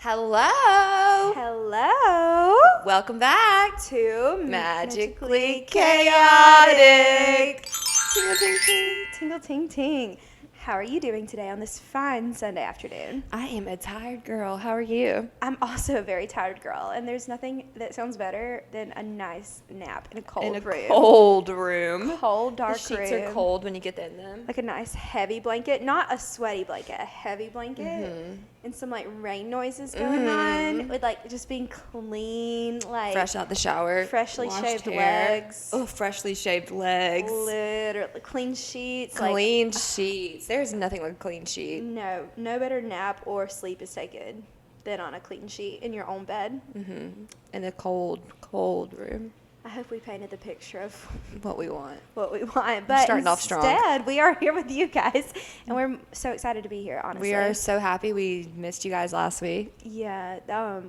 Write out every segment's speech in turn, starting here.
Hello. Hello. Welcome back To Magically Chaotic. Tingle ting ting. Tingle ting ting. How are you doing today on this fine Sunday afternoon? I am a tired girl. How are you? I'm also a very tired girl, and there's nothing that sounds better than a nice nap in a cold room. Cold room. Cold, dark The sheets room. are cold when you get in them. Like a nice heavy blanket, not a sweaty blanket, a heavy blanket, and some like rain noises going on, with like just being clean, like Fresh out the shower. freshly washed shaved hair. legs. Oh, freshly shaved legs. Literally clean sheets. Clean sheets. There's nothing like a clean sheet. No better nap or sleep is taken than on a clean sheet in your own bed. In a cold, cold room. I hope we painted the picture of What we want. what we want. But starting off strong. Instead, we are here with you guys, and we're so excited to be here, honestly. We are so happy we missed you guys last week. Yeah,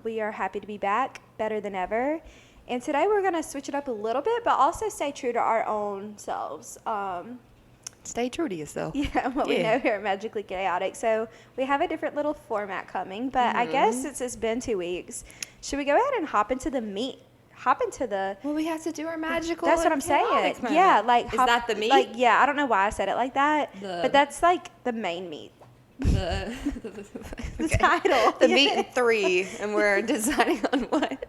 we are happy to be back, better than ever. And today we're going to switch it up a little bit, but also stay true to our own selves. Stay true to yourself. Yeah, what we know here at Magically Chaotic. So we have a different little format coming, but I guess since it's been 2 weeks, should we go ahead and hop into the meat? Well, we have to do our magical. That's what I'm saying. Yeah, like is that the meat? Like, yeah, I don't know why I said it like that, The- but that's like the main meat. The Title. The meat in 3, and we're deciding on what.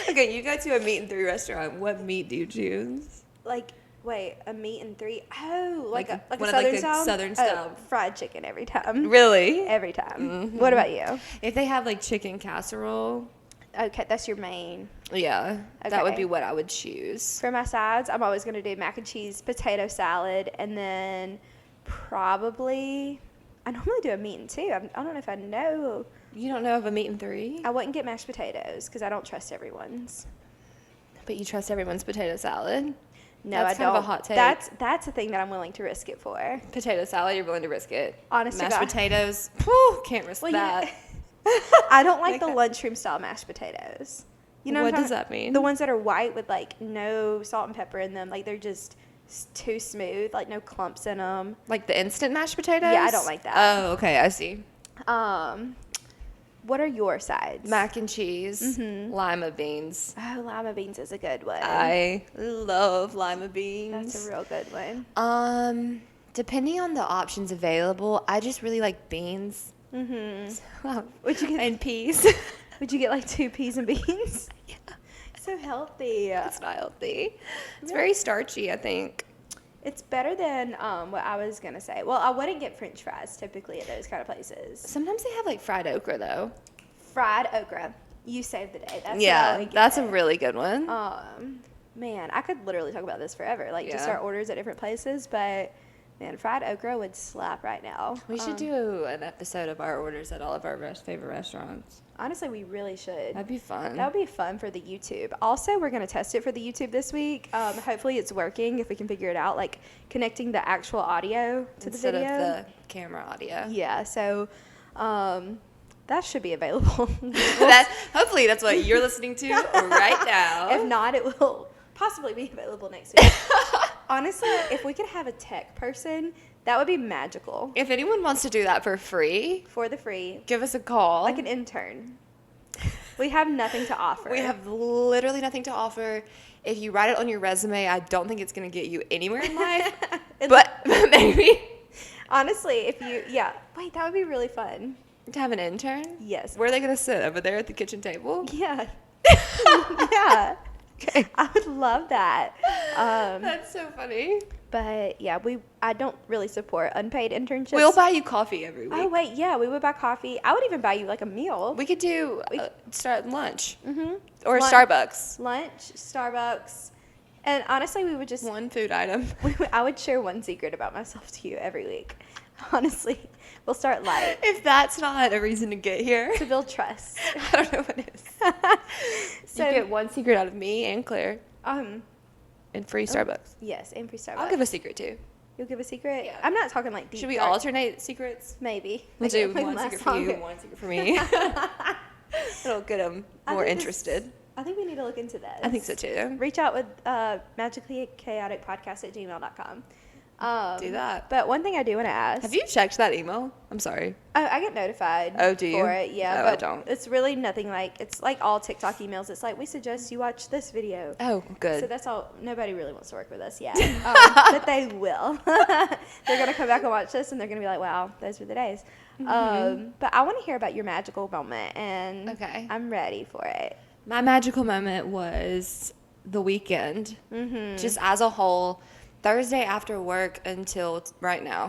Okay, you go to a meat in 3 restaurant. What meat do you choose? Like, wait, a meat in 3? Oh, like a one of, southern the style. southern style. Oh, fried chicken every time. Really? Every time. What about you? If they have like chicken casserole, Okay, that's your main. yeah, that would Okay. be what I would choose. For my sides, I'm always going to do mac and cheese, potato salad, and then probably, I normally do a meat in 2. I don't know if I know. You don't know of a meat in 3, I wouldn't get mashed potatoes because I don't trust everyone's. but you trust everyone's potato salad. No, That's I kind don't. of a hot take. That's a thing that I'm willing to risk it for. Potato salad, you're willing to risk it. Honest to Mashed God. potatoes, whew, can't risk Well, that. I don't like the Okay. lunchroom style mashed potatoes. You know What I'm does talking- that mean? The ones that are white with like no salt and pepper in them, like they're just too smooth, like no clumps in them. Like the instant mashed potatoes? Yeah, I don't like that. Oh, okay, I see. What are your sides? Mac and cheese, lima beans. Oh, lima beans is a good one. I love lima beans. That's a real good one. Depending on the options available, I just really like beans. Would you get And peas. Would you get like 2 peas and beans? Yeah. So healthy. It's not healthy. It's very starchy, I think. It's better than what I was gonna say. Well, I wouldn't get French fries typically at those kind of places. Sometimes they have like fried okra though. Fried okra. You saved the day. That's what I Yeah, would that's a get. really good one. Man, I could literally talk about this forever. Like just Yeah. our orders at different places, but man, fried okra would slap right now. We should do an episode of our orders at all of our favorite restaurants. Honestly, we really should. That'd be fun. That would be fun for the YouTube. Also, we're going to test it for the YouTube this week. Hopefully it's working if we can figure it out, like connecting the actual audio to Instead the video. of the camera audio. Yeah, so that should be available. Hopefully that's what you're listening to right now. If not, it will possibly be available next week. Honestly, if we could have a tech person, that would be magical. If anyone wants to do that for free, For the free, give us a call. like an intern. We have nothing to offer. We have literally nothing to offer. If you write it on your resume, I don't think it's going to get you anywhere in life. but maybe Honestly, wait, that would be really fun. to have an intern. Yes. Where are they going to sit? Over there at the kitchen table? Yeah. Yeah. Okay. I would love that. That's so funny. But yeah, I don't really support unpaid internships. We'll buy you coffee every week. Oh wait, yeah, we would buy coffee. I would even buy you like a meal. We could do start lunch or Lunch. Starbucks. Lunch, Starbucks, and honestly, we would just One food item. I would share one secret about myself to you every week. Honestly, we'll start light If that's not a reason to get here, to build trust. I don't know what is. So You get one secret out of me and Claire and free Starbucks. yes, and free Starbucks. I'll give a secret too. You'll give a secret. Yeah. I'm not talking like deep. Should we dark- alternate secrets? Maybe. We'll Like, do like one last secret for you, song. one secret for me. It'll get them I more think interested. I think we need to look into this. I think so too. Reach out with magicallychaoticpodcast@gmail.com. Do that. But one thing I do want to ask. Have you checked that email? I'm sorry. Oh, I get notified. Oh, do you? For it, yeah. Oh, but I don't. It's really nothing like, it's like all TikTok emails. It's like, we suggest you watch this video. Oh, good. So that's all. Nobody really wants to work with us yet. But they will. They're going to come back and watch this, and they're going to be like, wow, those were the days. But I want to hear about your magical moment, and Okay. I'm ready for it. My magical moment was the weekend, just as a whole, Thursday after work until right now,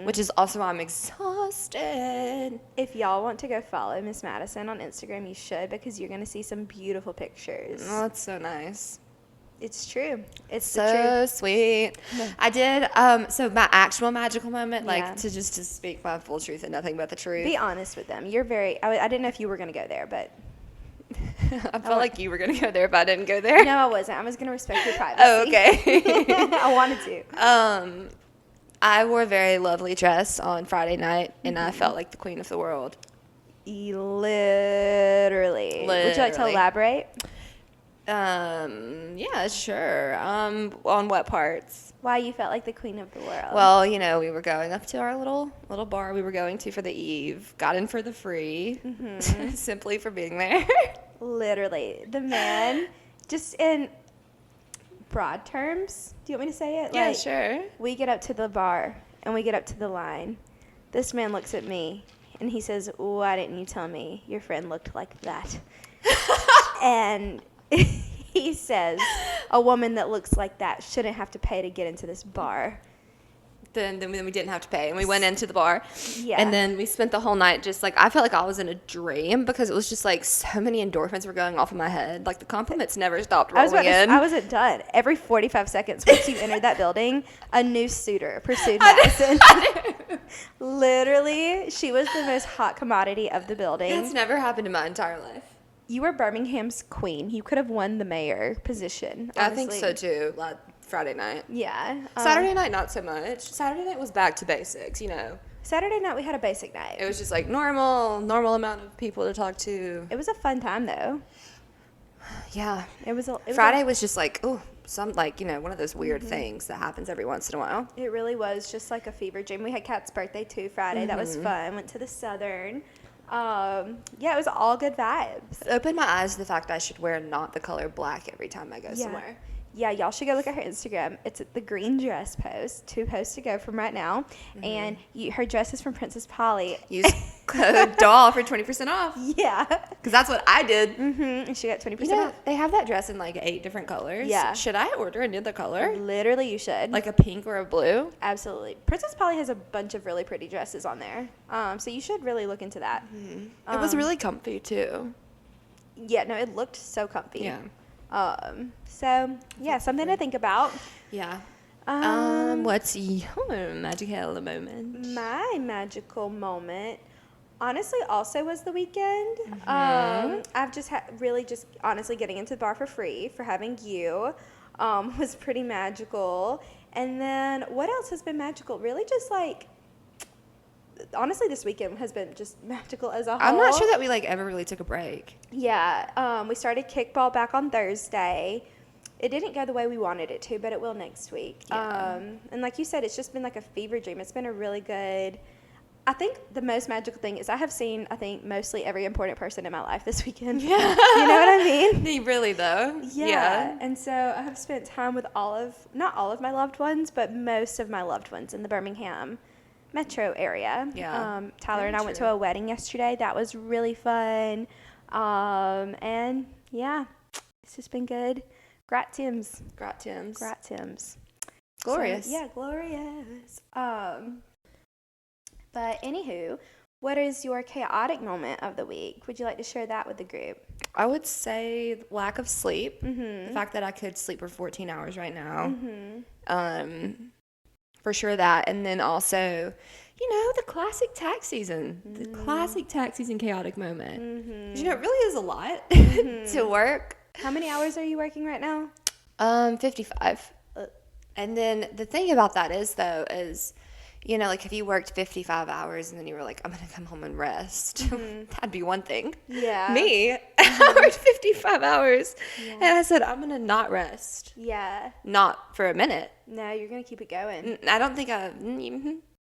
which is also why I'm exhausted. If y'all want to go follow Miss Madison on Instagram, you should, because you're going to see some beautiful pictures. Oh, that's so nice. It's true. It's the So truth. sweet. I did, so my actual magical moment, like, Yeah. to speak my full truth and nothing but the truth. Be honest with them. You're very, I didn't know if you were going to go there, but. I felt like you were going to go there if I didn't go there. No, I wasn't. I was going to respect your privacy. Oh, okay. I wanted to. I wore a very lovely dress on Friday night, and I felt like the queen of the world. Literally. Would you like to Literally. elaborate? Yeah, sure. On what parts? Why you felt like the queen of the world? Well, you know, we were going up to our little bar we were going to for the eve. Got in for the free, simply for being there. Literally. The man, just in broad terms, do you want me to say it? Yeah, Like, sure. we get up to the bar, and we get up to the line. This man looks at me, and he says, why didn't you tell me your friend looked like that? And he says, a woman that looks like that shouldn't have to pay to get into this bar. Then we didn't have to pay, and we went into the bar. Yeah. And then we spent the whole night just like, I felt like I was in a dream because it was just like so many endorphins were going off in my head. Like the compliments never stopped rolling in. I wasn't done. Every 45 seconds, once you entered that building, a new suitor pursued Madison. Literally, she was the most hot commodity of the building. That's never happened in my entire life. You were Birmingham's queen. You could have won the mayor position. I think honestly. so too. Like Friday night. Yeah. Saturday night, not so much. Saturday night was back to basics, you know. Saturday night, we had a basic night. It was just like normal amount of people to talk to. It was a fun time, though. Yeah. Friday was just like, oh, some like, you know, one of those weird things that happens every once in a while. It really was just like a fever dream. We had Kat's birthday too Friday. That was fun. Went to the Southern. Yeah, it was all good vibes. It opened my eyes to the fact that I should wear not the color black every time I go somewhere. Yeah, y'all should go look at her Instagram. It's at the green dress post. 2 posts to go from right now. And her dress is from Princess Polly. Use code DOLL for 20% off. Yeah. Because that's what I did. And she got 20% You know, off. they have that dress in like 8 different colors. Yeah. Should I order another color? Literally, you should. Like a pink or a blue? Absolutely. Princess Polly has a bunch of really pretty dresses on there. So you should really look into that. It was really comfy too. Yeah, no, it looked so comfy. Yeah. So yeah, something to think about. Yeah. Um, What's your magical moment? My magical moment, honestly, also was the weekend. I've just really just honestly getting into the bar for free for having you was pretty magical. And then what else has been magical? Really just like, honestly, this weekend has been just magical as a whole. I'm not sure that we like ever really took a break. Yeah, we started kickball back on Thursday. It didn't go the way we wanted it to, but it will next week. Yeah. And like you said, it's just been like a fever dream. It's been a really good, I think the most magical thing is I have seen, I think, mostly every important person in my life this weekend. Yeah. You know what I mean? Really though. Yeah. And so I have spent time with not all of my loved ones, but most of my loved ones in the Birmingham metro area. Yeah. Tyler Very and I went true. to a wedding yesterday. That was really fun. And yeah, it's just been good. Gratims. Gratims. Glorious. So, yeah, glorious. But anywho, what is your chaotic moment of the week? Would you like to share that with the group? I would say lack of sleep. Mm-hmm. The fact that I could sleep for 14 hours right now. For sure that. And then also, you know, the classic tax season. The classic tax season chaotic moment. 'Cause, you know, it really is a lot to work. How many hours are you working right now? 55. And then the thing about that is, though, is, you know, like if you worked 55 hours and then you were like, I'm going to come home and rest, that'd be one thing. Yeah. Me, I worked 55 hours Yeah. and I said, I'm going to not rest. Yeah. Not for a minute. No, you're going to keep it going. I don't think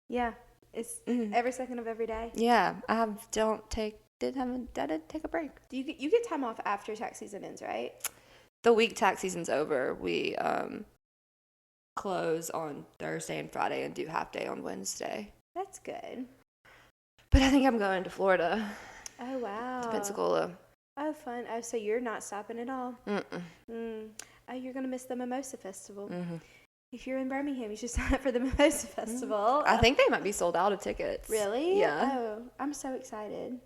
Yeah. It's every second of every day. Yeah, I didn't take a break. You get time off after tax season ends, right? The week tax season's over, we close on Thursday and Friday and do half day on Wednesday. That's good. But I think I'm going to Florida. Oh, wow. To Pensacola. Oh, fun. Oh, so you're not stopping at all? Mm-mm. Oh, you're going to miss the Mimosa Festival. Mm-hmm. If you're in Birmingham, you should sign up for the Mimosa Festival. I think they might be sold out of tickets. Really? Yeah. Oh, I'm so excited.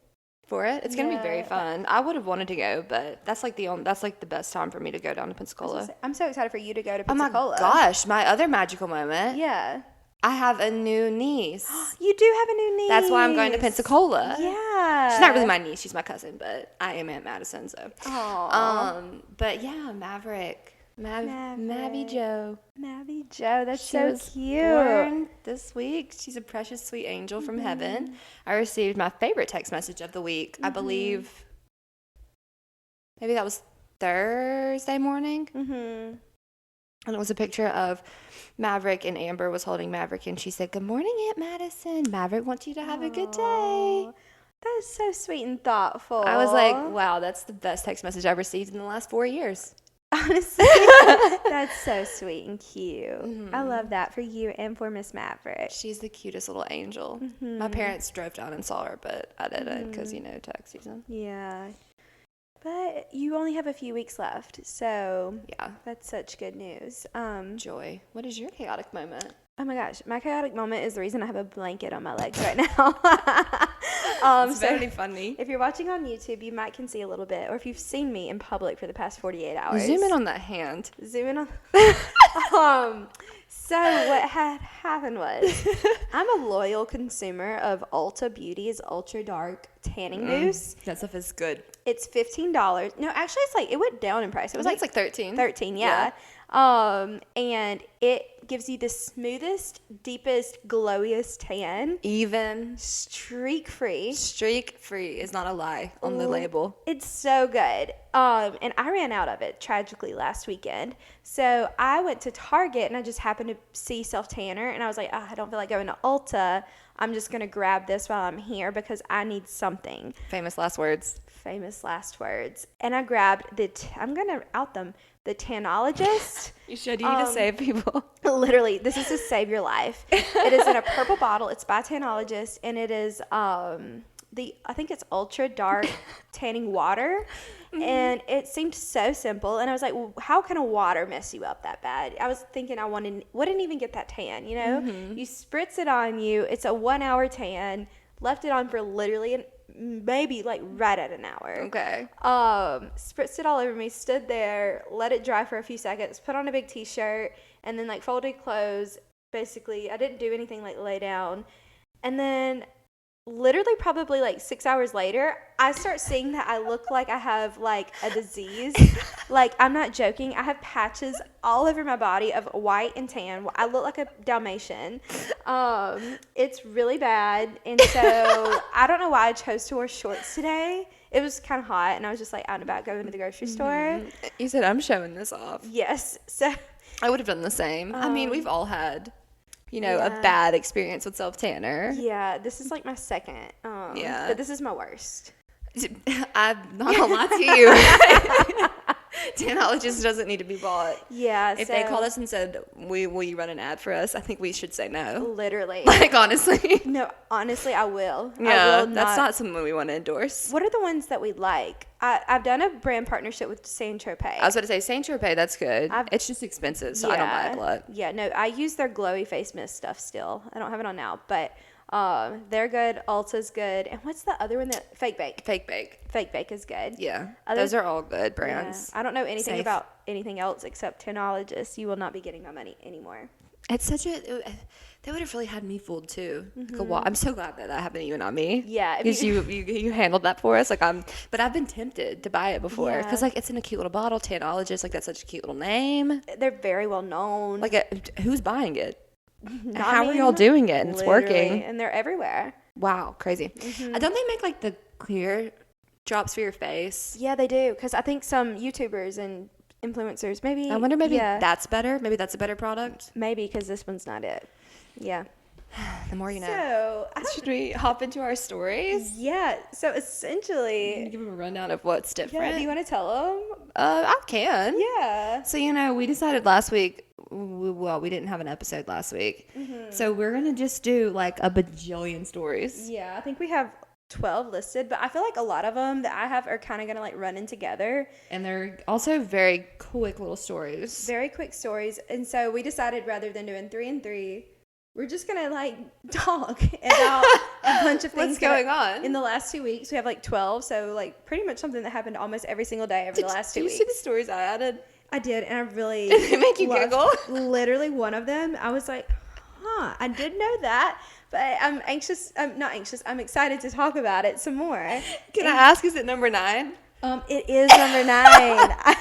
For it? It's going to be very fun. I would have wanted to go, but that's like the best time for me to go down to Pensacola. I'm so excited for you to go to Oh Pensacola. my gosh, my other magical moment. Yeah. I have a new niece. You do have a new niece. That's why I'm going to Pensacola. Yeah. She's not really my niece, she's my cousin, but I am Aunt Madison, so. Aww. But yeah, Maverick. Mavy Joe. Mavy Joe, that's She so was cute. born this week. She's a precious, sweet angel from heaven. I received my favorite text message of the week. I believe maybe that was Thursday morning. Mm-hmm. And it was a picture of Maverick, and Amber was holding Maverick, and she said, "Good morning, Aunt Madison. Maverick wants you to have a good day." That is so sweet and thoughtful. I was like, wow, that's the best text message I've received in the last 4 years. Honestly, that's so sweet and cute. I love that for you and for Miss Maverick. She's the cutest little angel. My parents drove down and saw her, but I didn't because, tax season. Yeah. But you only have a few weeks left, so yeah, that's such good news. Joy, what is your chaotic moment? Oh my gosh, my chaotic moment is the reason I have a blanket on my legs right now. It's very funny. If you're watching on YouTube, you might can see a little bit, or if you've seen me in public for the past 48 hours. Zoom in on that hand. Zoom in on. So what had happened was, I'm a loyal consumer of Ulta Beauty's Ultra Dark Tanning Mousse. That stuff is good. It's $15. No, actually, it went down in price. It was like 13. 13, yeah. And it gives you the smoothest, deepest, glowiest tan. Even. Streak free. Streak free is not a lie on the label. It's so good. And I ran out of it tragically last weekend. So I went to Target and I just happened to see Self Tanner and I was like, I don't feel like going to Ulta. I'm just going to grab this while I'm here because I need something. Famous last words. And I grabbed I'm going to out them. The Tanologist. You should. You need to save people. Literally, this is to save your life. It is in a purple bottle. It's by Tanologist, and it is I think it's Ultra Dark Tanning Water, and it seemed so simple. And I was like, well, how can a water mess you up that bad? I was thinking wouldn't even get that tan. You spritz it on you. It's a 1 hour tan. Left it on for literally maybe like right at an hour. Okay. Spritzed it all over me, stood there, let it dry for a few seconds, put on a big t-shirt, and then like folded clothes. Basically, I didn't do anything like lay down. And then literally probably like 6 hours later, I start seeing that I look like I have like a disease. Like, I'm not joking. I have patches all over my body of white and tan. I look like a Dalmatian. It's really bad. And so I don't know why I chose to wear shorts today. It was kind of hot, and I was just like out and about going to the grocery store. You said, I'm showing this off. Yes. So I would have done the same. I mean, we've all had, a bad experience with self-tanner. Yeah, this is like my second. But this is my worst. I'm not gonna lie to you. Tanologist doesn't need to be bought. Yeah. If they called us and said, will you run an ad for us? I think we should say no. Literally. Like, honestly. No, honestly, I will. Yeah, I will that's not something we want to endorse. What are the ones that we like? I've done a brand partnership with Saint Tropez. I was about to say, Saint Tropez, that's good. It's just expensive, so I don't buy it a lot. Yeah, no, I use their glowy face mist stuff still. I don't have it on now, but they're good. Ulta's good. And what's the other one that Fake Bake? Fake Bake is good. Yeah. Those are all good brands. Yeah. I don't know anything about anything else except Tanologist. You will not be getting my money anymore. It's such a... They would have really had me fooled too. Like I'm so glad that happened even on me. Yeah, because you handled that for us. But I've been tempted to buy it before because it's in a cute little bottle. Tanologist, that's such a cute little name. They're very well known. Who's buying it? How are y'all doing it? And it's working. And they're everywhere. Wow, crazy. Don't they make like the clear drops for your face? Yeah, they do. Because I think some YouTubers and influencers, maybe. I wonder, maybe that's better. Maybe that's a better product. Maybe, because this one's not it. Yeah. The more you know. So, should we hop into our stories? Yeah. So essentially, Give them a rundown of what's different. yeah, do you want to tell them? I can. Yeah. So, we decided last week, we didn't have an episode last week. So we're going to just do like a bajillion stories. Yeah, I think we have 12 listed, but I feel like a lot of them that I have are kind of going to like run in together. And they're also very quick little stories. Very quick stories. And so we decided rather than doing 3 and 3, we're just going to like talk about a bunch of things. What's going on? In the last 2 weeks, we have like 12. So like pretty much something that happened almost every single day over the last 2 weeks. Did you see the stories I added? I did, and I really Did it make you giggle? Literally one of them, I was like, I did know that, but I'm anxious. I'm not anxious. I'm excited to talk about it some more. Can I ask, is it number 9? It is number 9.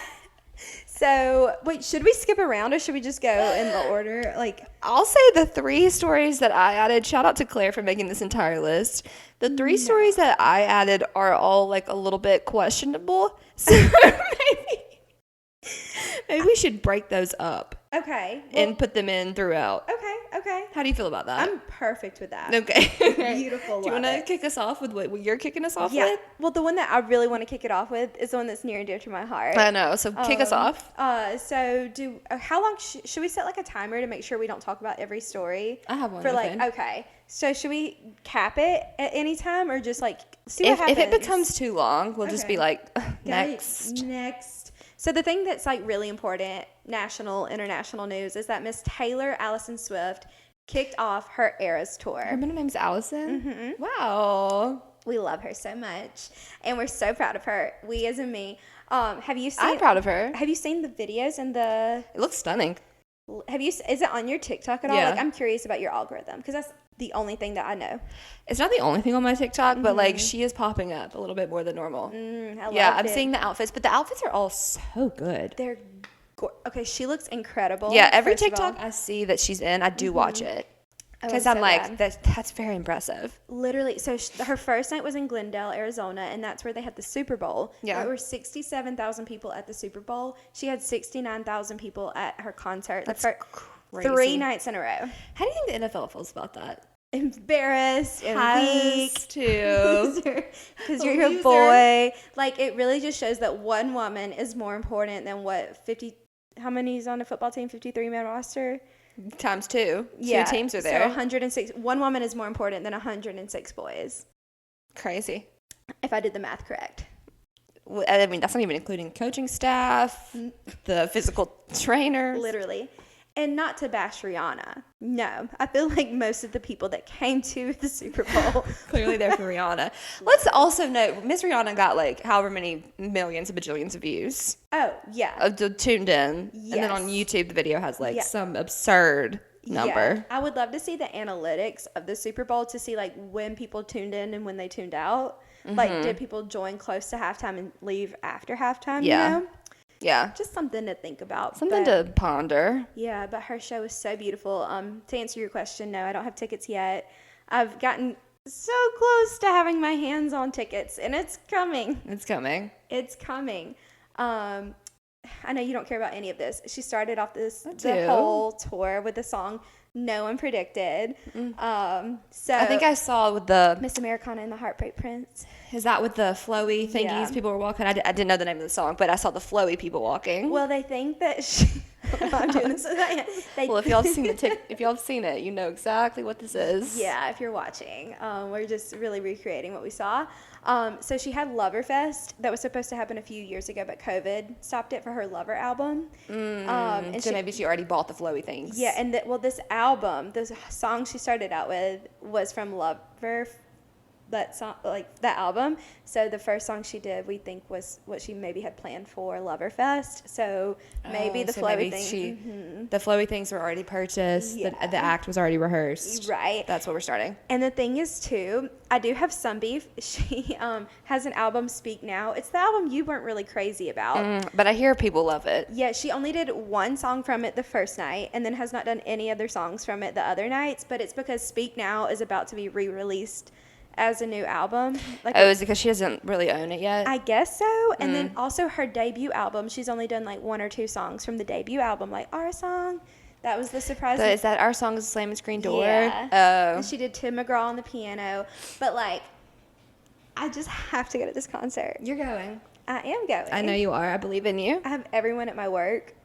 So, wait, should we skip around or should we just go in the order? Like, I'll say the 3 stories that I added. Shout out to Claire for making this entire list. The 3 stories that I added are all like a little bit questionable. So maybe we should break those up. Okay. And put them in throughout. Okay. How do you feel about that? I'm perfect with that. Okay. Beautiful. Do you want to kick us off with what you're kicking us off Yeah. with? Well, the one that I really want to kick it off with is the one that's near and dear to my heart. I know. So kick us off. So how long should we set like a timer to make sure we don't talk about every story? I have one. For like, okay. So should we cap it at any time or just like see what happens? If it becomes too long, we'll just be like, next. So the thing that's like really important, national, international news, is that Miss Taylor Allison Swift kicked off her Eras tour. Her middle name's Allison? Mm-hmm. Wow. We love her so much. And we're so proud of her. We as in me. Have you seen? I'm proud of her. Have you seen the videos and the? It looks stunning. Is it on your TikTok at all? Yeah. Like, I'm curious about your algorithm because that's the only thing that I know. It's not the only thing on my TikTok, but like she is popping up a little bit more than normal. I'm seeing the outfits, but the outfits are all so good. They're okay. She looks incredible. Yeah, every TikTok I see that she's in, I do watch it because I'm so like, that's very impressive. Literally, so her first night was in Glendale, Arizona, and that's where they had the Super Bowl. Yeah, there were 67,000 people at the Super Bowl. She had 69,000 people at her concert. That's crazy. 3 nights in a row. How do you think the NFL feels about that? Embarrassed and weak too, because you're a boy. Like, it really just shows that one woman is more important than what 50. How many is on a football team? 53-man roster. Times 2. Yeah, 2 teams are there. So 106. One woman is more important than 106 boys. Crazy. If I did the math correct. Well, I mean, that's not even including coaching staff, the physical trainers. Literally. And not to bash Rihanna. No. I feel like most of the people that came to the Super Bowl. Clearly they're for Rihanna. Let's also note, Miss Rihanna got like however many millions and bajillions of views. Oh, yeah. Tuned in. Yes. And then on YouTube, the video has like some absurd number. Yeah. I would love to see the analytics of the Super Bowl to see like when people tuned in and when they tuned out. Like, did people join close to halftime and leave after halftime? Yeah. You know? Yeah. Just something to think about. Something to ponder. Yeah, but her show was so beautiful. To answer your question, no, I don't have tickets yet. I've gotten so close to having my hands on tickets, and it's coming. It's coming. It's coming. I know you don't care about any of this. She started off the whole tour with the song No One Predicted. So I think I saw with the Miss Americana and the Heartbreak Prince. Is that with the flowy thingies? Yeah. People were walking. I didn't know the name of the song, but I saw the flowy people walking. Well, they think that she. I'm doing this. Well, if y'all have seen it, you know exactly what this is. Yeah, if you're watching, we're just really recreating what we saw. So she had Loverfest that was supposed to happen a few years ago, but COVID stopped it for her Lover album. And so maybe she already bought the flowy things. Yeah, and this album, the song she started out with was from that song, like that album. So the first song she did, we think, was what she maybe had planned for Loverfest. So maybe the flowy thing. The flowy things were already purchased. Yeah. The act was already rehearsed. Right. That's what we're starting. And the thing is, too, I do have some beef. She has an album, Speak Now. It's the album you weren't really crazy about. But I hear people love it. Yeah, she only did one song from it the first night and then has not done any other songs from it the other nights. But it's because Speak Now is about to be re-released as a new album. Like, Oh, is it because she doesn't really own it yet? I guess so. And then also her debut album, she's only done like one or two songs from the debut album, like our song. That was the surprise. Is that our song is Slamming Screen Door? Yeah. Oh. And she did Tim McGraw on the piano. But like, I just have to go to this concert. You're going. I am going. I know you are. I believe in you. I have everyone at my work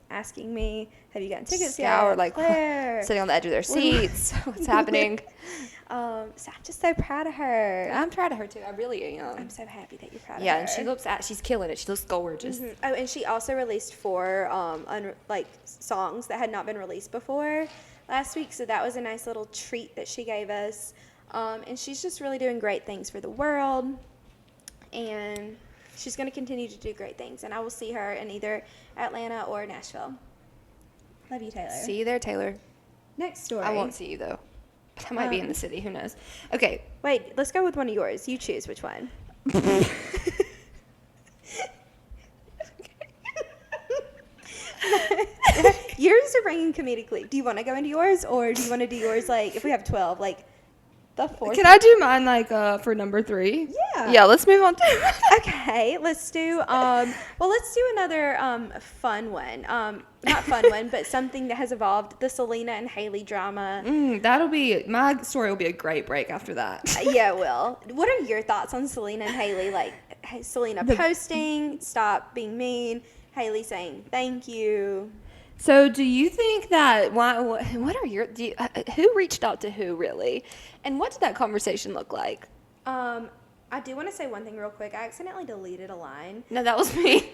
asking me, have you gotten tickets yet? Scour, like, Claire. sitting on the edge of their seats. What's happening? So I'm just so proud of her. I'm proud of her, too. I really am. I'm so happy that you're proud of her. Yeah, and she's killing it. She looks gorgeous. Oh, and she also released 4 songs that had not been released before last week, so that was a nice little treat that she gave us. And she's just really doing great things for the world, and she's going to continue to do great things. And I will see her in either Atlanta or Nashville. Love you, Taylor. See you there, Taylor. Next story. I won't see you, though. I might be in the city. Who knows? Okay. Wait, let's go with one of yours. You choose which one. Yours are bringing comedic relief. Do you want to go into yours, or do you want to do yours like if we have 12, like the fourth? Can I do mine like for number 3? Yeah. Yeah. Let's move on to. Okay, let's do let's do another fun one. Not fun one, but something that has evolved. The Selena and Hailey drama. That'll be my story. Will be a great break after that. Yeah, it will. What are your thoughts on Selena and Hailey? Like Selena posting, stop being mean. Hailey saying thank you. So, do you think that what are your who reached out to who really, and what did that conversation look like? I do want to say one thing real quick. I accidentally deleted a line. No, that was me.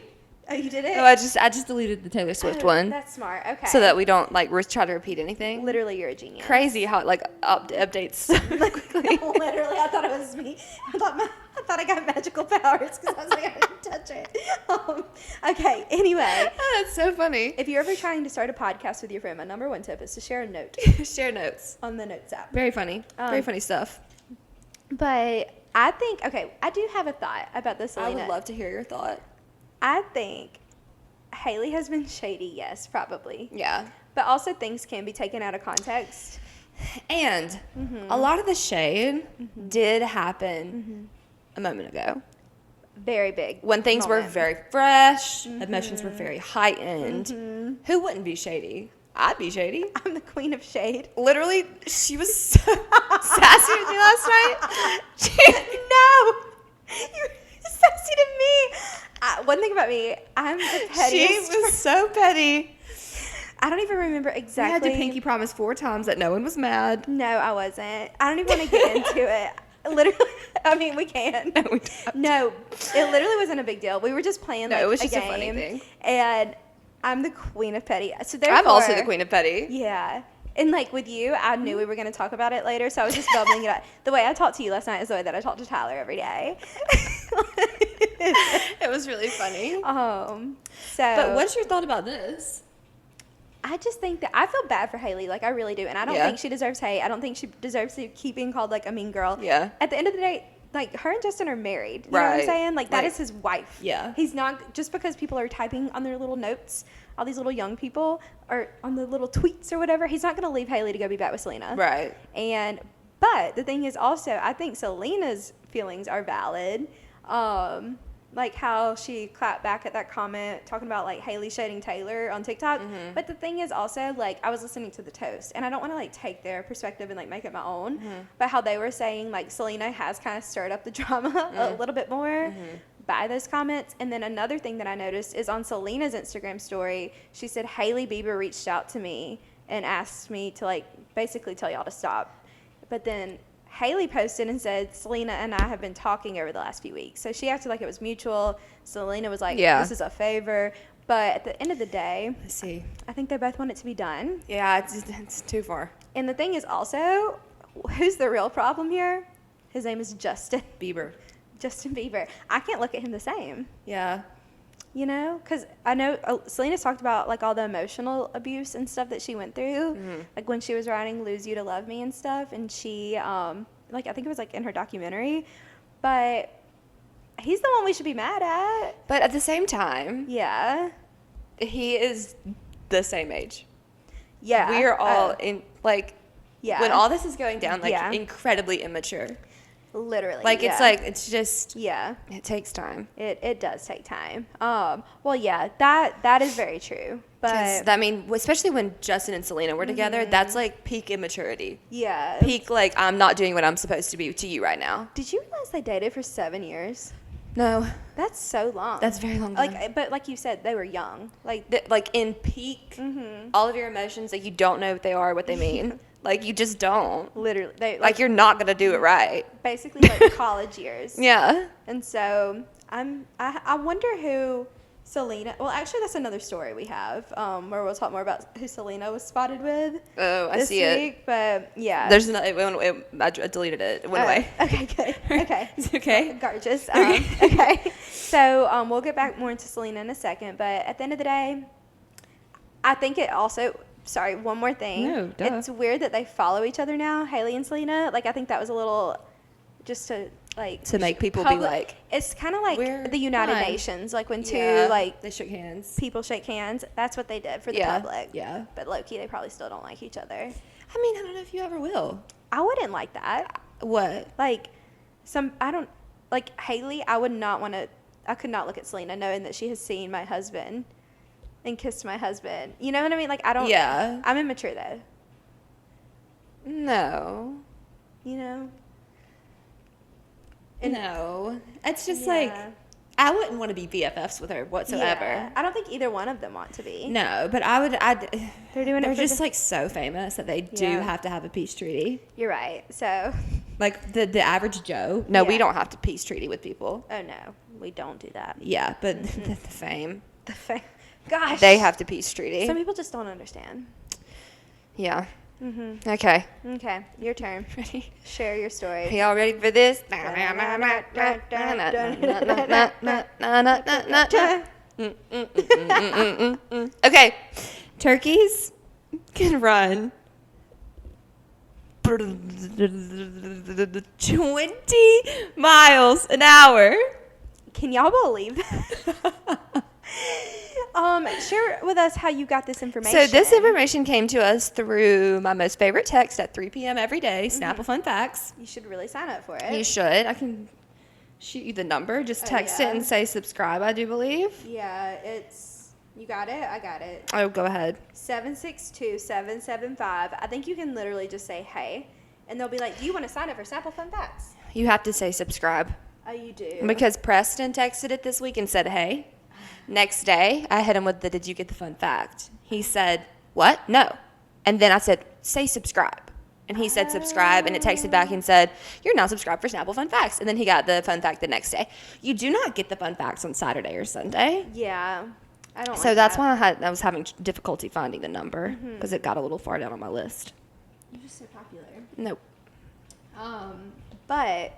Oh, you did it? No, I just deleted the Taylor Swift one. That's smart. Okay. So that we don't like try to repeat anything. Literally, you're a genius. Crazy how it like updates so quickly. Literally, I thought it was me. I thought I got magical powers because I was like, I didn't touch it. Okay. Anyway, That's so funny. if you're ever trying to start a podcast with your friend, my number 1 tip is to share a note Share notes. on the Notes app. Very funny. Very funny stuff. But I think I do have a thought about this. I would love to hear your thought. I think Hailey has been shady. Yes, probably. Yeah. But also things can be taken out of context. And a lot of the shade did happen a moment ago. Very big. When things were moment. very fresh, emotions were very heightened. Who wouldn't be shady? I'd be shady. I'm the queen of shade. Literally, she was so sassy with me last night. No! You're sassy to me. One thing about me, I'm the pettiest. She was so petty. I don't even remember We exactly. had to pinky promise 4 times that no one was mad. No, I wasn't. I don't even want to get into it. Literally, I mean, we can. No, we don't. No, it literally wasn't a big deal. We were just playing No, like it was a just a game. funny thing. And I'm the queen of petty. So therefore, I'm also the queen of petty. Yeah. And like with you, I knew we were going to talk about it later, so I was just bubbling it up. The way I talked to you last night is the way that I talk to Tyler every day. It was really funny. So But what's your thought about this? I just think that I feel bad for Hailey, like I really do, and I don't Yeah. think she deserves hate. I don't think she deserves to keep being called like a mean girl. Yeah. At the end of the day, like her and Justin are married. You know what I'm Right. saying? Like that Right. is his wife. Yeah. He's not just because people are typing on their little notes, all these little young people, or on the little tweets or whatever. He's not going to leave Hailey to go be back with Selena. Right. But the thing is also, I think Selena's feelings are valid. Like how she clapped back at that comment talking about like Hailey shading Taylor on TikTok. But the thing is also, like, I was listening to The Toast, and I don't want to like take their perspective and like make it my own, but how they were saying like Selena has kind of stirred up the drama a little bit more by those comments. And then another thing that I noticed is on Selena's Instagram story, she said Hailey Bieber reached out to me and asked me to like basically tell y'all to stop. But then Hailey posted and said, Selena and I have been talking over the last few weeks. So she acted like it was mutual. Selena was like, Yeah. this is a favor. But at the end of the day, Let's see. I think they both want it to be done. Yeah, it's too far. And the thing is also, who's the real problem here? His name is Justin. Bieber. Justin Bieber. I can't look at him the same. Yeah. You know, because I know Selena's talked about like all the emotional abuse and stuff that she went through, like when she was writing "Lose You to Love Me" and stuff, and she like I think it was like in her documentary, but he's the one we should be mad at. But at the same time, Yeah, he is the same age. yeah, We are all in like yeah, when all this is going down, like Yeah. incredibly immature. literally, Like yeah. it's just Yeah, it takes time. it does take time. Well, yeah, that is very true, 'Cause, but I mean, especially when Justin and Selena were together, that's like peak immaturity. yeah. Peak like I'm not doing what I'm supposed to be to you right now. Did you realize they dated for 7 years? No, That's so long. that's very long. Time. Like, but like you said, they were young. Like, Like in peak, all of your emotions, like you don't know what they are, what they mean. Like you just don't. literally, they Like you're not gonna do it right. basically like college years. Yeah. And so I wonder who Selena. Well, actually, that's another story we have where we'll talk more about who Selena was spotted with. Oh, I this see week, it. But yeah. There's no. I deleted it. It went away. Okay, good. Okay. It's okay. Gorgeous. Okay. So we'll get back more into Selena in a second, but at the end of the day, I think it also. Sorry, one more thing. No, duh. It's weird that they follow each other now, Hailey and Selena. Like, I think that was a little, just to like To make people be like, it's kind of like we're the United fine. Nations, like when two yeah, like they shook hands. people shake hands. That's what they did for the Yeah, public. yeah. But low key, they probably still don't like each other. I mean, I don't know if you ever will. I wouldn't like that. What? Like, like Hailey, I would not want to, I could not look at Selena knowing that she has seen my husband and kissed my husband. You know what I mean? Like, I don't, Yeah. I'm immature though, No. you know? No. It's just Yeah. like I wouldn't want to be BFFs with her whatsoever. Yeah. I don't think either one of them want to be. No, but I would. They're doing it They're for just the- like so famous that they do Yeah. have to have a peace treaty. You're right. So, Like the average Joe. No, we Yeah. don't have to peace treaty with people. oh no, we don't do that. Yeah, but the fame. Gosh. They have to peace treaty. Some people just don't understand. Yeah. Okay. Okay, your turn. Ready? Share your story. Y'all ready for this? Okay. Turkeys can run 20 miles an hour. Can y'all believe that? Share with us how you got this information. So this information came to us through my most favorite text at 3 p.m. every day, Snapple Fun Facts. You should really sign up for it. You should. I can shoot you the number. Just text yeah. it and say subscribe, I do believe. Yeah, it's, you got it? I got it. Oh, go ahead. 762-775. I think you can literally just say, hey, and they'll be like, do you want to sign up for Snapple Fun Facts? You have to say subscribe. Oh, you do? Because Preston texted it this week and said, hey. Next day, I hit him with the, did you get the fun fact? He said, what? No. And then I said, say subscribe. And he said subscribe, and it texted back and said, you're now subscribed for Snapple Fun Facts. And then he got the fun fact the next day. You do not get the fun facts on Saturday or Sunday. Yeah. I don't So like that's that. why I was having difficulty finding the number, because it got a little far down on my list. You're just so popular. Nope. But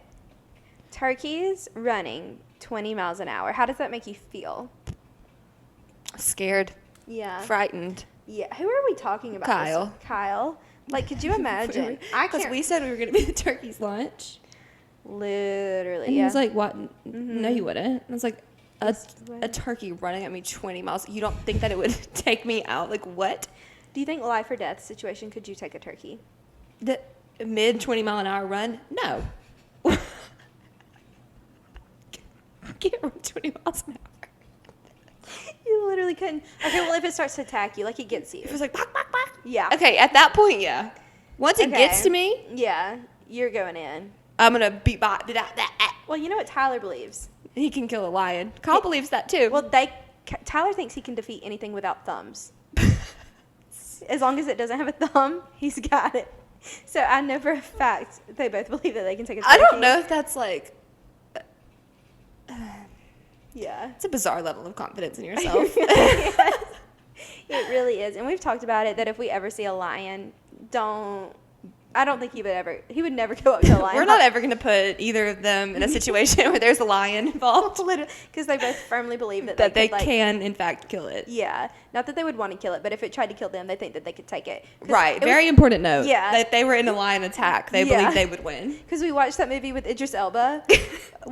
turkeys running 20 miles an hour. How does that make you feel? Scared, Yeah. frightened. Yeah. Who are we talking about? Kyle. Kyle. Like, could you imagine? I Because can't. we said we were going to be the turkey's lunch. Literally. And yeah. he was like, what? No, you wouldn't. I was like, a wouldn't. turkey running at me 20 miles. You don't think that it would take me out? Like, what? Do you think life or death situation could you take a turkey? The mid 20 mile an hour run? No. Can't run 20 miles an hour. You literally couldn't. Okay, well, if it starts to attack you, like it gets you. It was like, quack, quack, quack. Yeah. Okay, at that point, yeah. Once it Okay. gets to me, Yeah, you're going in. I'm going to beat by. Well, you know what Tyler believes? He can kill a lion. Kyle believes that too. Well, Tyler thinks he can defeat anything without thumbs. As long as it doesn't have a thumb, he's got it. So I know for a fact they both believe that they can take a turkey. I don't know if that's like, Yeah. it's a bizarre level of confidence in yourself. It really is. And we've talked about it that if we ever see a lion, don't I don't think he would never go up to a lion. We're not ever going to put either of them in a situation where there's a lion involved. Because they both firmly believe that they could, can, in fact, kill it. Yeah. Not that they would want to kill it, but if it tried to kill them, they think that they could take it. Right. Very important note. Yeah. That they were in a lion attack. They believe they would win. Because we watched that movie with Idris Elba.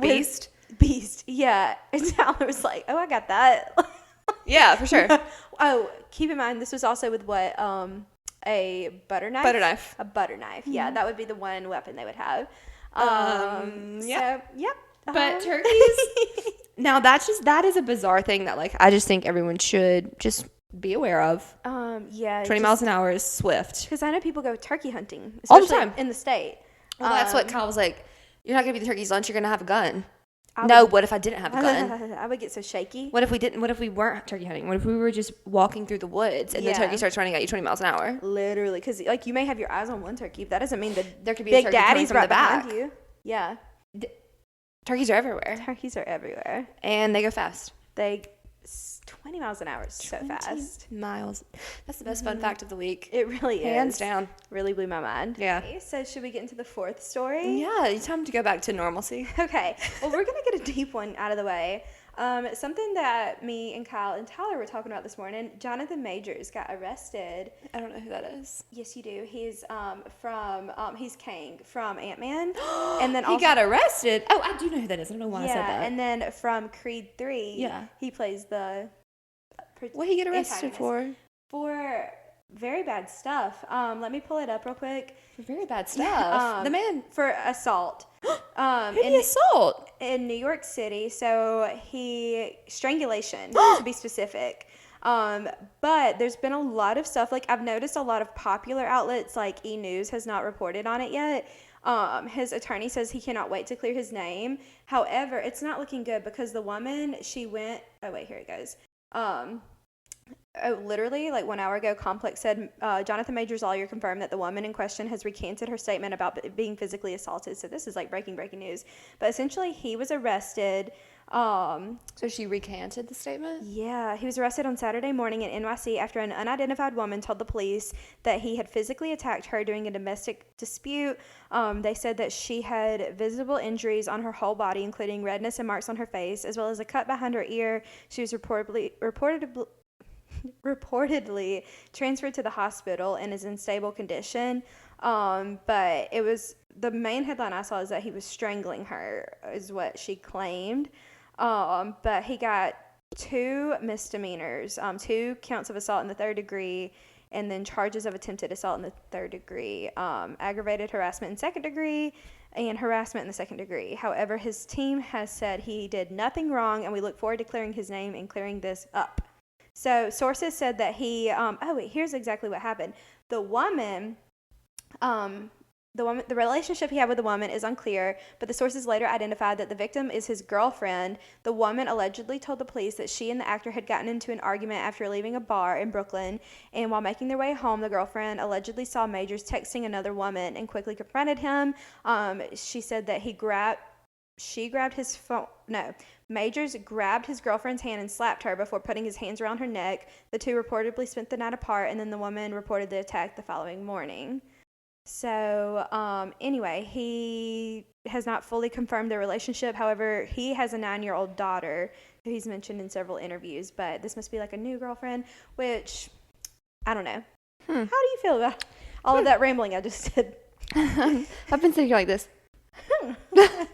Beast. Yeah. And Tyler was like, oh, I got that. Yeah, for sure. Oh, keep in mind, this was also with what? A butter knife? A butter knife. Yeah, that would be the one weapon they would have. Yeah. So, yep. But turkeys, now that is a bizarre thing that, like, I just think everyone should just be aware of. Yeah. 20 miles an hour is swift. Because I know people go turkey hunting. All the time. In the state. Well, that's what Kyle was like, you're not going to be the turkey's lunch, you're going to have a gun. What if I didn't have a gun? I would get so shaky. What if we weren't turkey hunting? What if we were just walking through the woods and the turkey starts running at you 20 miles an hour? Literally, because like you may have your eyes on one turkey, but that doesn't mean that there could be Big a turkey Daddy's from right the back. behind you. Yeah, turkeys are everywhere. Turkeys are everywhere, and they go fast. 20 miles an hour is so fast. Miles. That's the best fun fact of the week. It really is. Hands down. Really blew my mind. Yeah. Okay, so should we get into the fourth story? Yeah, it's time to go back to normalcy. Okay. Well, we're going to get a deep one out of the way. Something that me and Kyle and Tyler were talking about this morning. Jonathan Majors got arrested. I don't know who that is. Yes, you do. He's he's Kang from Ant-Man. And then he got arrested. Oh, I do know who that is. I don't know why I said that. And then from Creed 3, he plays the what did he get arrested for? For very bad stuff. Let me pull it up real quick. For very bad stuff. The man for assault. Who did he assault? In New York City. So strangulation to be specific. But there's been a lot of stuff. Like I've noticed a lot of popular outlets like E! News has not reported on it yet. His attorney says he cannot wait to clear his name. However, it's not looking good because the woman, she went, oh wait, here it goes. Literally, like 1 hour ago, Complex said, Jonathan Majors' lawyer confirmed that the woman in question has recanted her statement about being physically assaulted. So this is like breaking news. But essentially, he was arrested. So she recanted the statement? Yeah, he was arrested on Saturday morning in NYC after an unidentified woman told the police that he had physically attacked her during a domestic dispute. They said that she had visible injuries on her whole body, including redness and marks on her face, as well as a cut behind her ear. She was reportedly transferred to the hospital and is in stable condition. But it was the main headline I saw is that he was strangling her, is what she claimed. But he got 2 misdemeanors, 2 counts of assault in the 3rd degree, and then charges of attempted assault in the 3rd degree, aggravated harassment in 2nd degree, and harassment in the 2nd degree. However, his team has said he did nothing wrong, and we look forward to clearing his name and clearing this up. So sources said that here's exactly what happened. The relationship he had with the woman is unclear, but the sources later identified that the victim is his girlfriend. The woman allegedly told the police that she and the actor had gotten into an argument after leaving a bar in Brooklyn, and while making their way home, the girlfriend allegedly saw Majors texting another woman and quickly confronted him. She said that Majors grabbed his girlfriend's hand and slapped her before putting his hands around her neck. The 2 reportedly spent the night apart, and then the woman reported the attack the following morning. So, anyway, he has not fully confirmed their relationship. However, he has a 9-year-old daughter who he's mentioned in several interviews, but this must be like a new girlfriend, which, I don't know. How do you feel about all of that rambling I just did? I've been sitting here like this. That's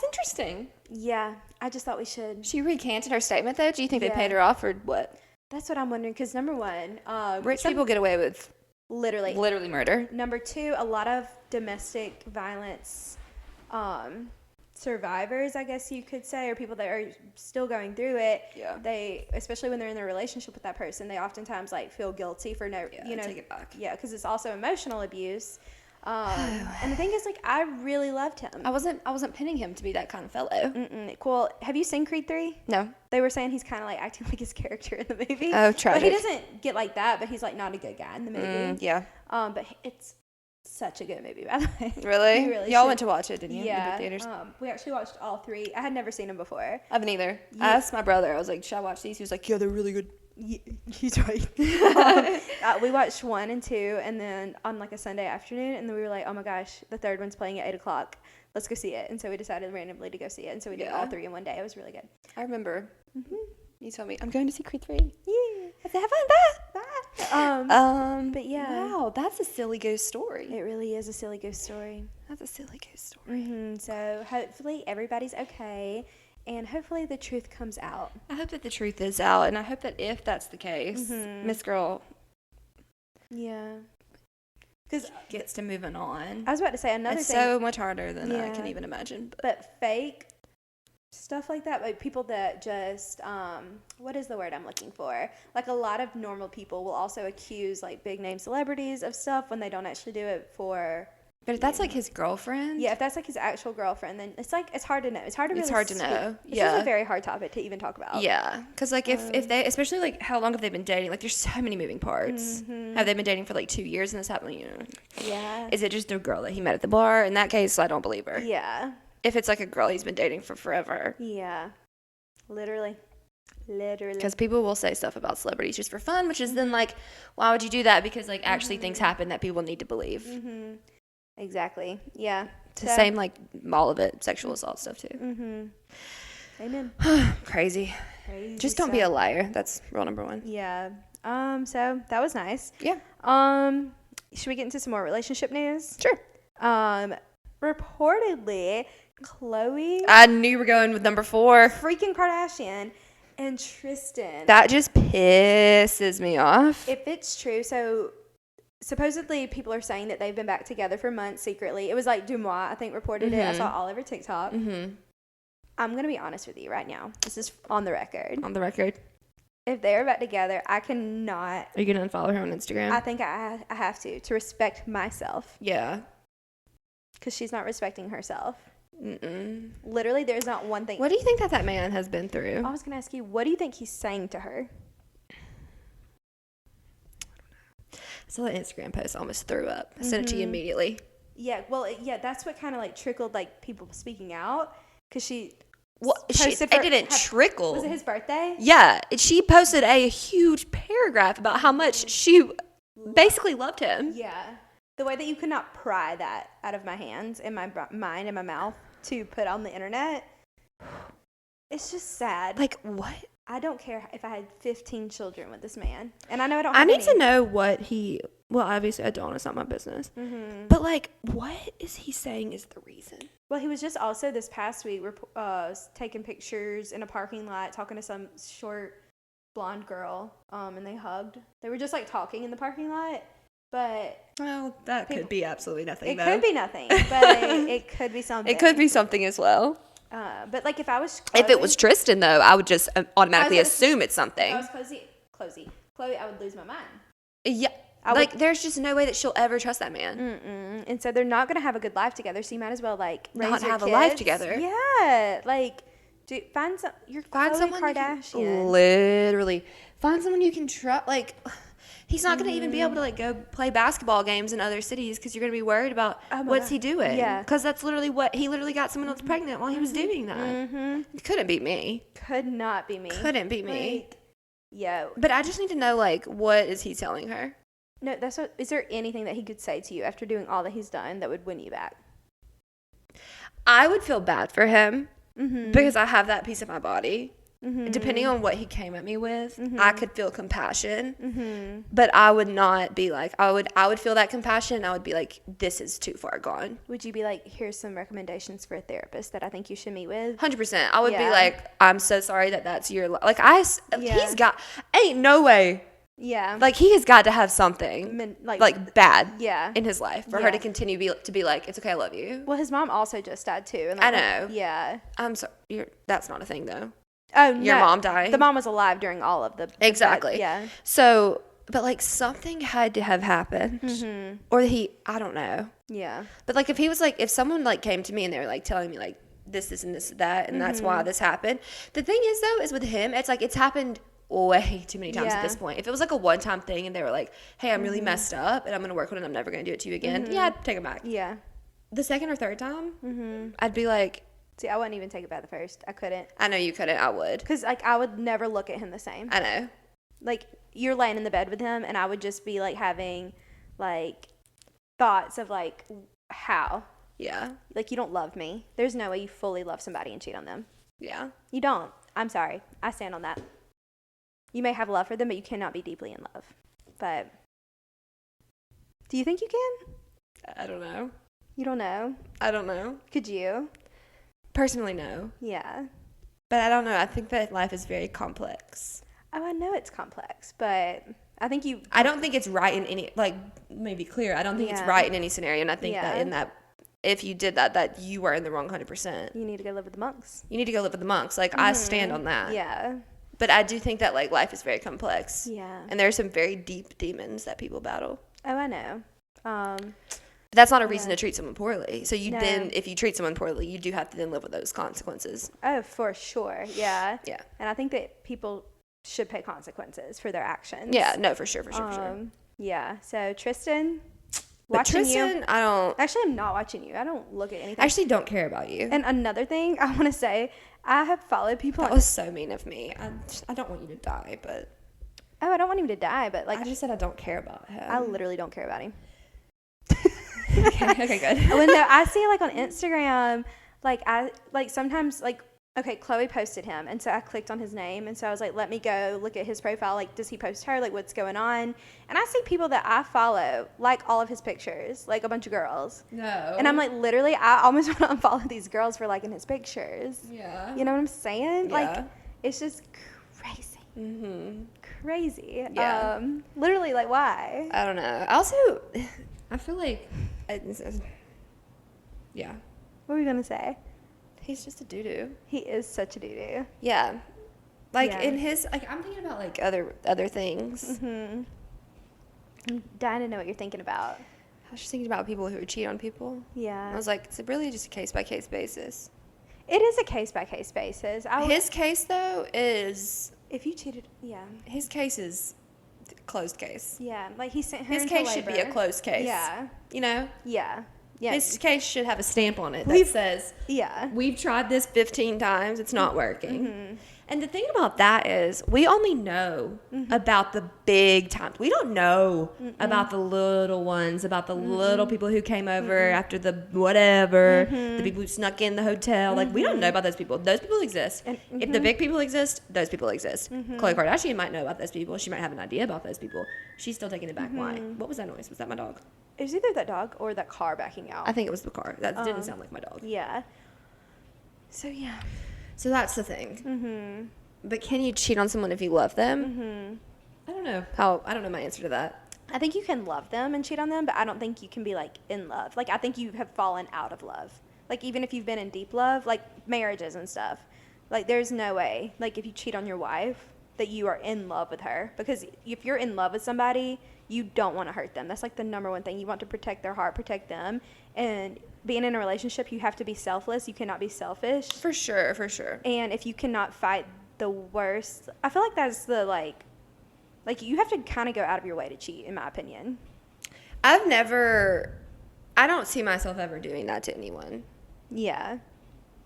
interesting. Yeah, I just thought we should. She recanted her statement, though? Do you think they paid her off or what? That's what I'm wondering, because number one, rich people get away with literally murder. Number 2, a lot of domestic violence survivors, I guess you could say, or people that are still going through it. Yeah. They, especially when they're in a relationship with that person, they oftentimes like feel guilty for take it back. Yeah, because it's also emotional abuse. And the thing is, like, I really loved him. I wasn't pinning him to be that kind of fellow. Cool. Have you seen Creed 3? No. They were saying he's kind of like acting like his character in the movie. Oh, tragic. But he doesn't get like that, but he's like not a good guy in the movie. Yeah. But it's such a good movie, by the way. Really? Y'all went to watch it, didn't you? Yeah. In the theaters? We actually watched all 3. I had never seen them before. I haven't either. I asked my brother. I was like, should I watch these? He was like, yeah, they're really good. He's right. We watched 1 and 2, and then on like a Sunday afternoon, and then we were like, oh my gosh, the third one's playing at 8 o'clock. Let's go see it. And so we decided randomly to go see it, and so we did all 3 in one day. It was really good. I remember. Mm-hmm. You told me I'm going to see Creed 3. Yeah. I said, have fun. Bye. But yeah. Wow, that's a silly ghost story. It really is a silly ghost story. That's a silly ghost story. Mm-hmm. So hopefully everybody's okay, and hopefully the truth comes out. I hope that the truth is out, and I hope that if that's the case, Miss Girl gets to moving on. I was about to say another it's thing. so much harder than I can even imagine. But fake stuff like that, like people that just, what is the word I'm looking for? Like a lot of normal people will also accuse like big name celebrities of stuff when they don't actually do it for. But if that's like his girlfriend, yeah, if that's like his actual girlfriend, then it's like it's hard to know. It's hard to really. It's hard to know. This is a very hard topic to even talk about. Yeah, because like if they, especially like how long have they been dating? Like there's so many moving parts. Have they been dating for like 2 years and this happened? You know. Yeah. Is it just a girl that he met at the bar? In that case, I don't believe her. Yeah. If it's like a girl he's been dating for forever. Yeah. Literally. Because people will say stuff about celebrities just for fun, which is then like, why would you do that? Because like actually things happen that people need to believe. Exactly. Yeah. It's the same like all of it, sexual assault stuff too. Amen. Crazy. Just don't be a liar. That's rule number 1. Yeah. So that was nice. Yeah. Should we get into some more relationship news? Sure. Reportedly, Khloe, I knew you were going with number 4. freaking Kardashian, and Tristan. That just pisses me off. If it's true, so supposedly people are saying that they've been back together for months secretly. It was like Dumois, I think, reported it. I saw all over TikTok. I'm going to be honest with you right now. This is on the record. On the record. If they're back together, I cannot. Are you going to unfollow her on Instagram? I think I have to respect myself. Yeah. Because she's not respecting herself. Mm-mm. Literally, there's not one thing. What do you think that man has been through? I was going to ask you, what do you think he's saying to her? I saw that Instagram post. I almost threw up. I sent it to you immediately. Yeah, well, that's what kind of like trickled like people speaking out because she. Well, it didn't trickle. Was it his birthday? Yeah, she posted a huge paragraph about how much she basically loved him. Yeah, the way that you could not pry that out of my hands and my mind and my mouth to put on the internet. It's just sad. Like what? I don't care if I had 15 children with this man, and I know I don't. I have need any. to know what he. Well, obviously I don't. It's not my business. But like, what is he saying is the reason? Well, he was just also this past week taking pictures in a parking lot, talking to some short blonde girl, and they hugged. They were just like talking in the parking lot, but well, that could be absolutely nothing. It could be nothing, but it could be something. It could be something as well. But like if I was Chloe, if it was Tristan though, I would just automatically assume it's something. If I was Chloe, I would lose my mind. Yeah. There's just no way that she'll ever trust that man. And so they're not going to have a good life together. So you might as well like raise not your have kids. a life together. Yeah, like find someone Kardashian. Literally, find someone you can trust. Like, he's not going to even be able to like go play basketball games in other cities because you're going to be worried about what's he doing. Yeah, because that's literally what he literally got someone else pregnant while he was doing that. It couldn't be me. Could not be me. Couldn't be me. Like, yeah. But I just need to know like what is he telling her? No, is there anything that he could say to you after doing all that he's done that would win you back? I would feel bad for him because I have that piece of my body. Depending on what he came at me with, I could feel compassion, but I would not be like, I would feel that compassion and I would be like, this is too far gone. Would you be like, here's some recommendations for a therapist that I think you should meet with? 100%. I would be like, I'm so sorry that's your, like he's got, ain't no way. Yeah. Like he has got to have something like bad in his life for her to continue to be like, it's okay, I love you. Well, his mom also just died too. And I know. Yeah. I'm sorry. That's not a thing though. Oh, Your mom died? The mom was alive during all of the exactly. Yeah. So, but like something had to have happened or I don't know. Yeah. But like if he was like, if someone like came to me and they were like telling me like this and this, that, and that's why this happened. The thing is though, is with him, it's like, it's happened way too many times at this point. If it was like a one-time thing and they were like, hey, I'm really messed up and I'm going to work on it and I'm never going to do it to you again, yeah, I'd take it back. Yeah. The second or third time, I'd be like... See, I wouldn't even take it back the first. I couldn't. I know you couldn't. I would. Because, like, I would never look at him the same. I know. like, you're laying in the bed with him, and I would just be, like, having, like, thoughts of, like, how? Yeah. Like, you don't love me. There's no way you fully love somebody and cheat on them. Yeah. You don't. I'm sorry. I stand on that. You may have love for them, but you cannot be deeply in love. But do you think you can? I don't know. You don't know? I don't know. Could you? Personally, no. Yeah. But I don't know. I think that life is very complex. Oh, I know it's complex, but I think you... I don't think it's right in any, like, let me be clear. I don't think it's right in any scenario. And I think that in that, if you did that, that you were in the wrong 100%. You need to go live with the monks. You need to go live with the monks. Like, I stand on that. Yeah. But I do think that, like, life is very complex. Yeah. And there are some very deep demons that people battle. Oh, I know. But that's not a reason to treat someone poorly. So you No. then, if you treat someone poorly, you do have to then live with those consequences. Oh, for sure. Yeah. Yeah. And I think that people should pay consequences for their actions. Yeah, no, for sure, for sure. Yeah. So, Tristan, But watching Tristan, you. I don't. Actually, I'm not watching you. I don't look at anything. I actually don't care about you. And another thing I want to say, I have followed people. That was so mean of me. I don't want you to die, but. Oh, I don't want him to die, but like. I just said I don't care about him. I literally don't care about him. okay, good. When I see like on Instagram, like sometimes like, okay, Chloe posted him, and so I clicked on his name, and so I was like, let me go look at his profile. Like, does he post her? Like, what's going on? And I see people that I follow like all of his pictures, like a bunch of girls. No. And I'm like, literally, I almost want to unfollow these girls for liking his pictures. Yeah. You know what I'm saying? Yeah. Like, it's just crazy. Mm-hmm. Crazy. Yeah. Literally, like, why? I don't know. Also, I feel like. Yeah. What were you gonna say? He's just a doo-doo. He is such a doo-doo. Yeah. Like, Yeah. in his. Like, I'm thinking about, like, other things. Mm-hmm. I'm dying to know what you're thinking about. I was just thinking about people who cheat on people. Yeah. I was like, it's really just a case-by-case basis. It is a case-by-case basis. His case, though, is... If you cheated, yeah. His case is closed case. Yeah, like he sent her His into case should be a labor. closed case. Yeah. You know? Yeah. Yeah. His case should have a stamp on it that says, yeah. we've tried this 15 times, it's not working. And the thing about that is, we only know about the big times. We don't know about the little ones, about the little people who came over after the whatever, the people who snuck in the hotel. Like, we don't know about those people. Those people exist. If the big people exist, those people exist. Khloe Kardashian might know about those people. She might have an idea about those people. She's still taking it back. Why? What was that noise? Was that my dog? It was either that dog or that car backing out. I think it was the car. That didn't sound like my dog. Yeah. So, yeah. So that's the thing. But can you cheat on someone if you love them? I don't know. I don't know my answer to that. I think you can love them and cheat on them, but I don't think you can be, like, in love. Like, I think you have fallen out of love. Like, even if you've been in deep love, like, marriages and stuff. Like, there's no way, like, if you cheat on your wife, that you are in love with her. Because if you're in love with somebody, you don't want to hurt them. That's, like, the number one thing. You want to protect their heart, protect them. And being in a relationship, you have to be selfless. You cannot be selfish. For sure, for sure. And if you cannot fight the worst, I feel like that's the, like you have to kind of go out of your way to cheat, in my opinion. I don't see myself ever doing that to anyone. Yeah.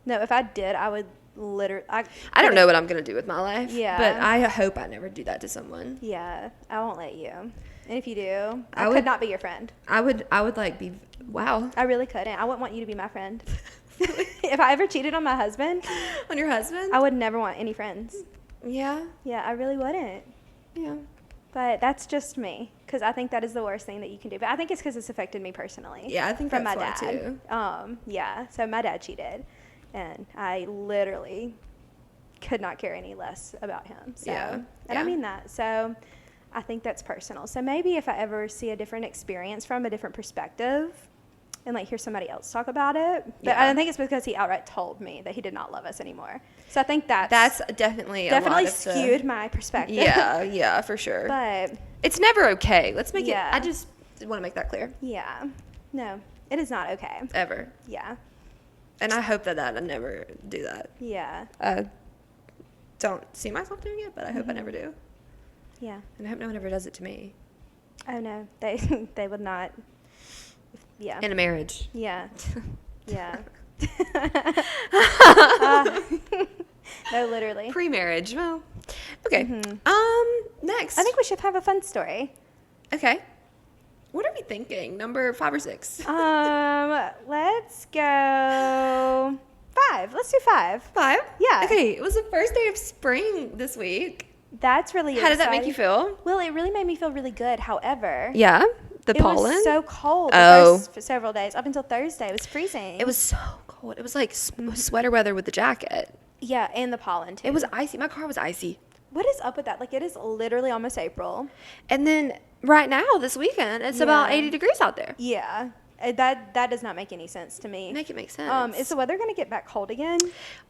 No, if I did, I would literally. I don't know what I'm going to do with my life. Yeah. But I hope I never do that to someone. Yeah, I won't let you. And if you do, I would could not be your friend. I would like be, wow. I really couldn't. I wouldn't want you to be my friend. If I ever cheated on my husband. On your husband? I would never want any friends. Yeah. Yeah, I really wouldn't. Yeah. But that's just me, because I think that is the worst thing that you can do. But I think it's because it's affected me personally. Yeah, I think from that's my why dad. too. Yeah. So my dad cheated, and I literally could not care any less about him. So, Yeah. And I mean that. So I think that's personal. So maybe if I ever see a different experience from a different perspective, and like hear somebody else talk about it, but I don't think it's because he outright told me that he did not love us anymore. So I think that's definitely skewed my perspective. Yeah, for sure. But it's never okay. Let's make it. Yeah. I just want to make that clear. yeah, no, it is not okay. Ever. Yeah, And I hope that I never do that. yeah, Don't see myself doing it, but I hope I never do. yeah. And I hope no one ever does it to me. Oh no, they would not. Yeah. In a marriage. Yeah. Yeah. No, literally. Pre-marriage. Well, Okay. Next. I think we should have a fun story. Okay. What are we thinking? Number 5 or 6? Let's go 5. Let's do 5. 5? Yeah. Okay. It was the first day of spring this week. That's really How did that make you feel? Well, it really made me feel really good. However, Yeah. The it pollen? was so cold Oh. the first several days. Up until Thursday, it was freezing. It was so cold. It was like sweater weather with the jacket. Yeah, and the pollen too. It was icy. My car was icy. What is up with that? Like, it is literally almost April. And then right now, this weekend, it's about 80 degrees out there. Yeah. That does not make any sense to me. Make it make sense. Is the weather going to get back cold again?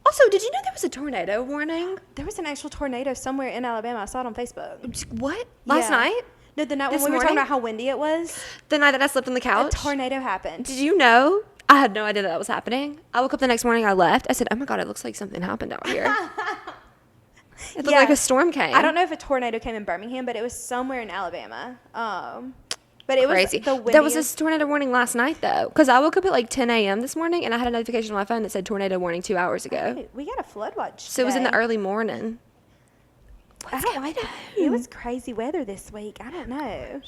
Also, did you know there was a tornado warning? There was an actual tornado somewhere in Alabama. I saw it on Facebook. What? Last Yeah. night? No, the night This when we were talking morning? about how windy it was. The night that I slept on the A couch? tornado happened. Did you know? I had no idea that was happening. I woke up the next morning, I left. I said, oh my God, it looks like something happened out here. It looked like a storm came. I don't know if a tornado came in Birmingham, but it was somewhere in Alabama. But it Crazy. was the windiest. There was a tornado warning last night, though. Because I woke up at like 10 a.m. this morning, and I had a notification on my phone that said tornado warning 2 hours ago. Hey, we got a flood watch. So it was in the today. early morning. I don't like it. It was crazy weather this week. I don't know.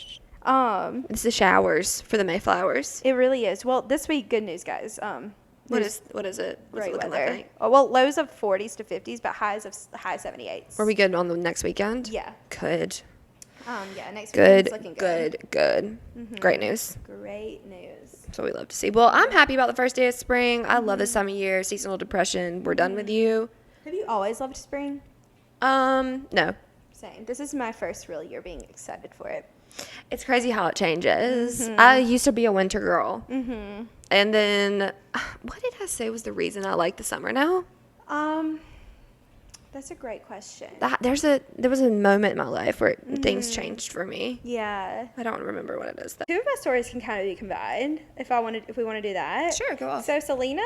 It's the showers for the Mayflowers. It really is. Well, this week, good news, guys. What there's is it? What's it great looking weather? like? Oh, well, lows of 40s to 50s, but highs of high 78s. Were we good on the next weekend? Yeah. Good. Yeah. Next Good. weekend's looking good. Good. Great news. Great news. That's what we love to see. Well, I'm happy about the first day of spring. I love this time of year. Seasonal depression. We're done with you. Have you always loved spring? No. Same. This is my first real year being excited for it. It's crazy how it changes. I used to be a winter girl. And then, what did I say was the reason I like the summer now? That's a great question. There was a moment in my life where things changed for me. Yeah. I don't remember what it is though. Two of my stories can kind of be combined if we want to do that. Sure, go off. So Selena,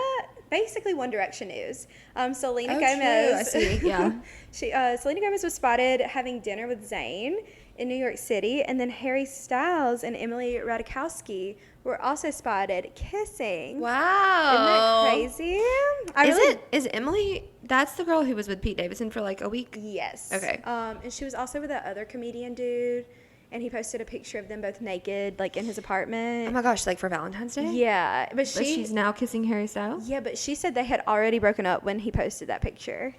basically One Direction news. Selena Oh, Gomez. true. I see. Yeah. Selena Gomez was spotted having dinner with Zayn in New York City, and then Harry Styles and Emily Ratajkowski were also spotted kissing. Wow. Isn't that crazy? Is Emily, that's the girl who was with Pete Davidson for like a week? Yes. Okay. And she was also with that other comedian dude, and he posted a picture of them both naked, like in his apartment. Oh my gosh, like for Valentine's Day? Yeah, but But she's now kissing Harry Styles? Yeah, but she said they had already broken up when he posted that picture.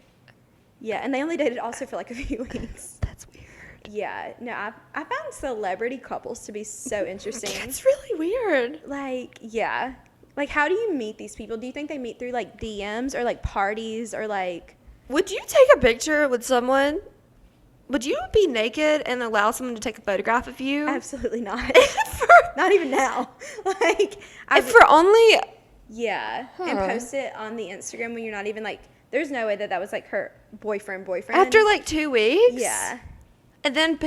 Yeah, and they only dated also for like a few weeks. That's weird. Yeah, no, I found celebrity couples to be so interesting. It's really weird. Like, yeah. Like, how do you meet these people? Do you think they meet through, like, DMs or, like, parties or, like... Would you take a picture with someone? Would you be naked and allow someone to take a photograph of you? Absolutely not. Not even now. Like, If for only... Yeah, and Huh. post it on the Instagram when you're not even, like... There's no way that was, like, her boyfriend. After, like, 2 weeks? Yeah. And then...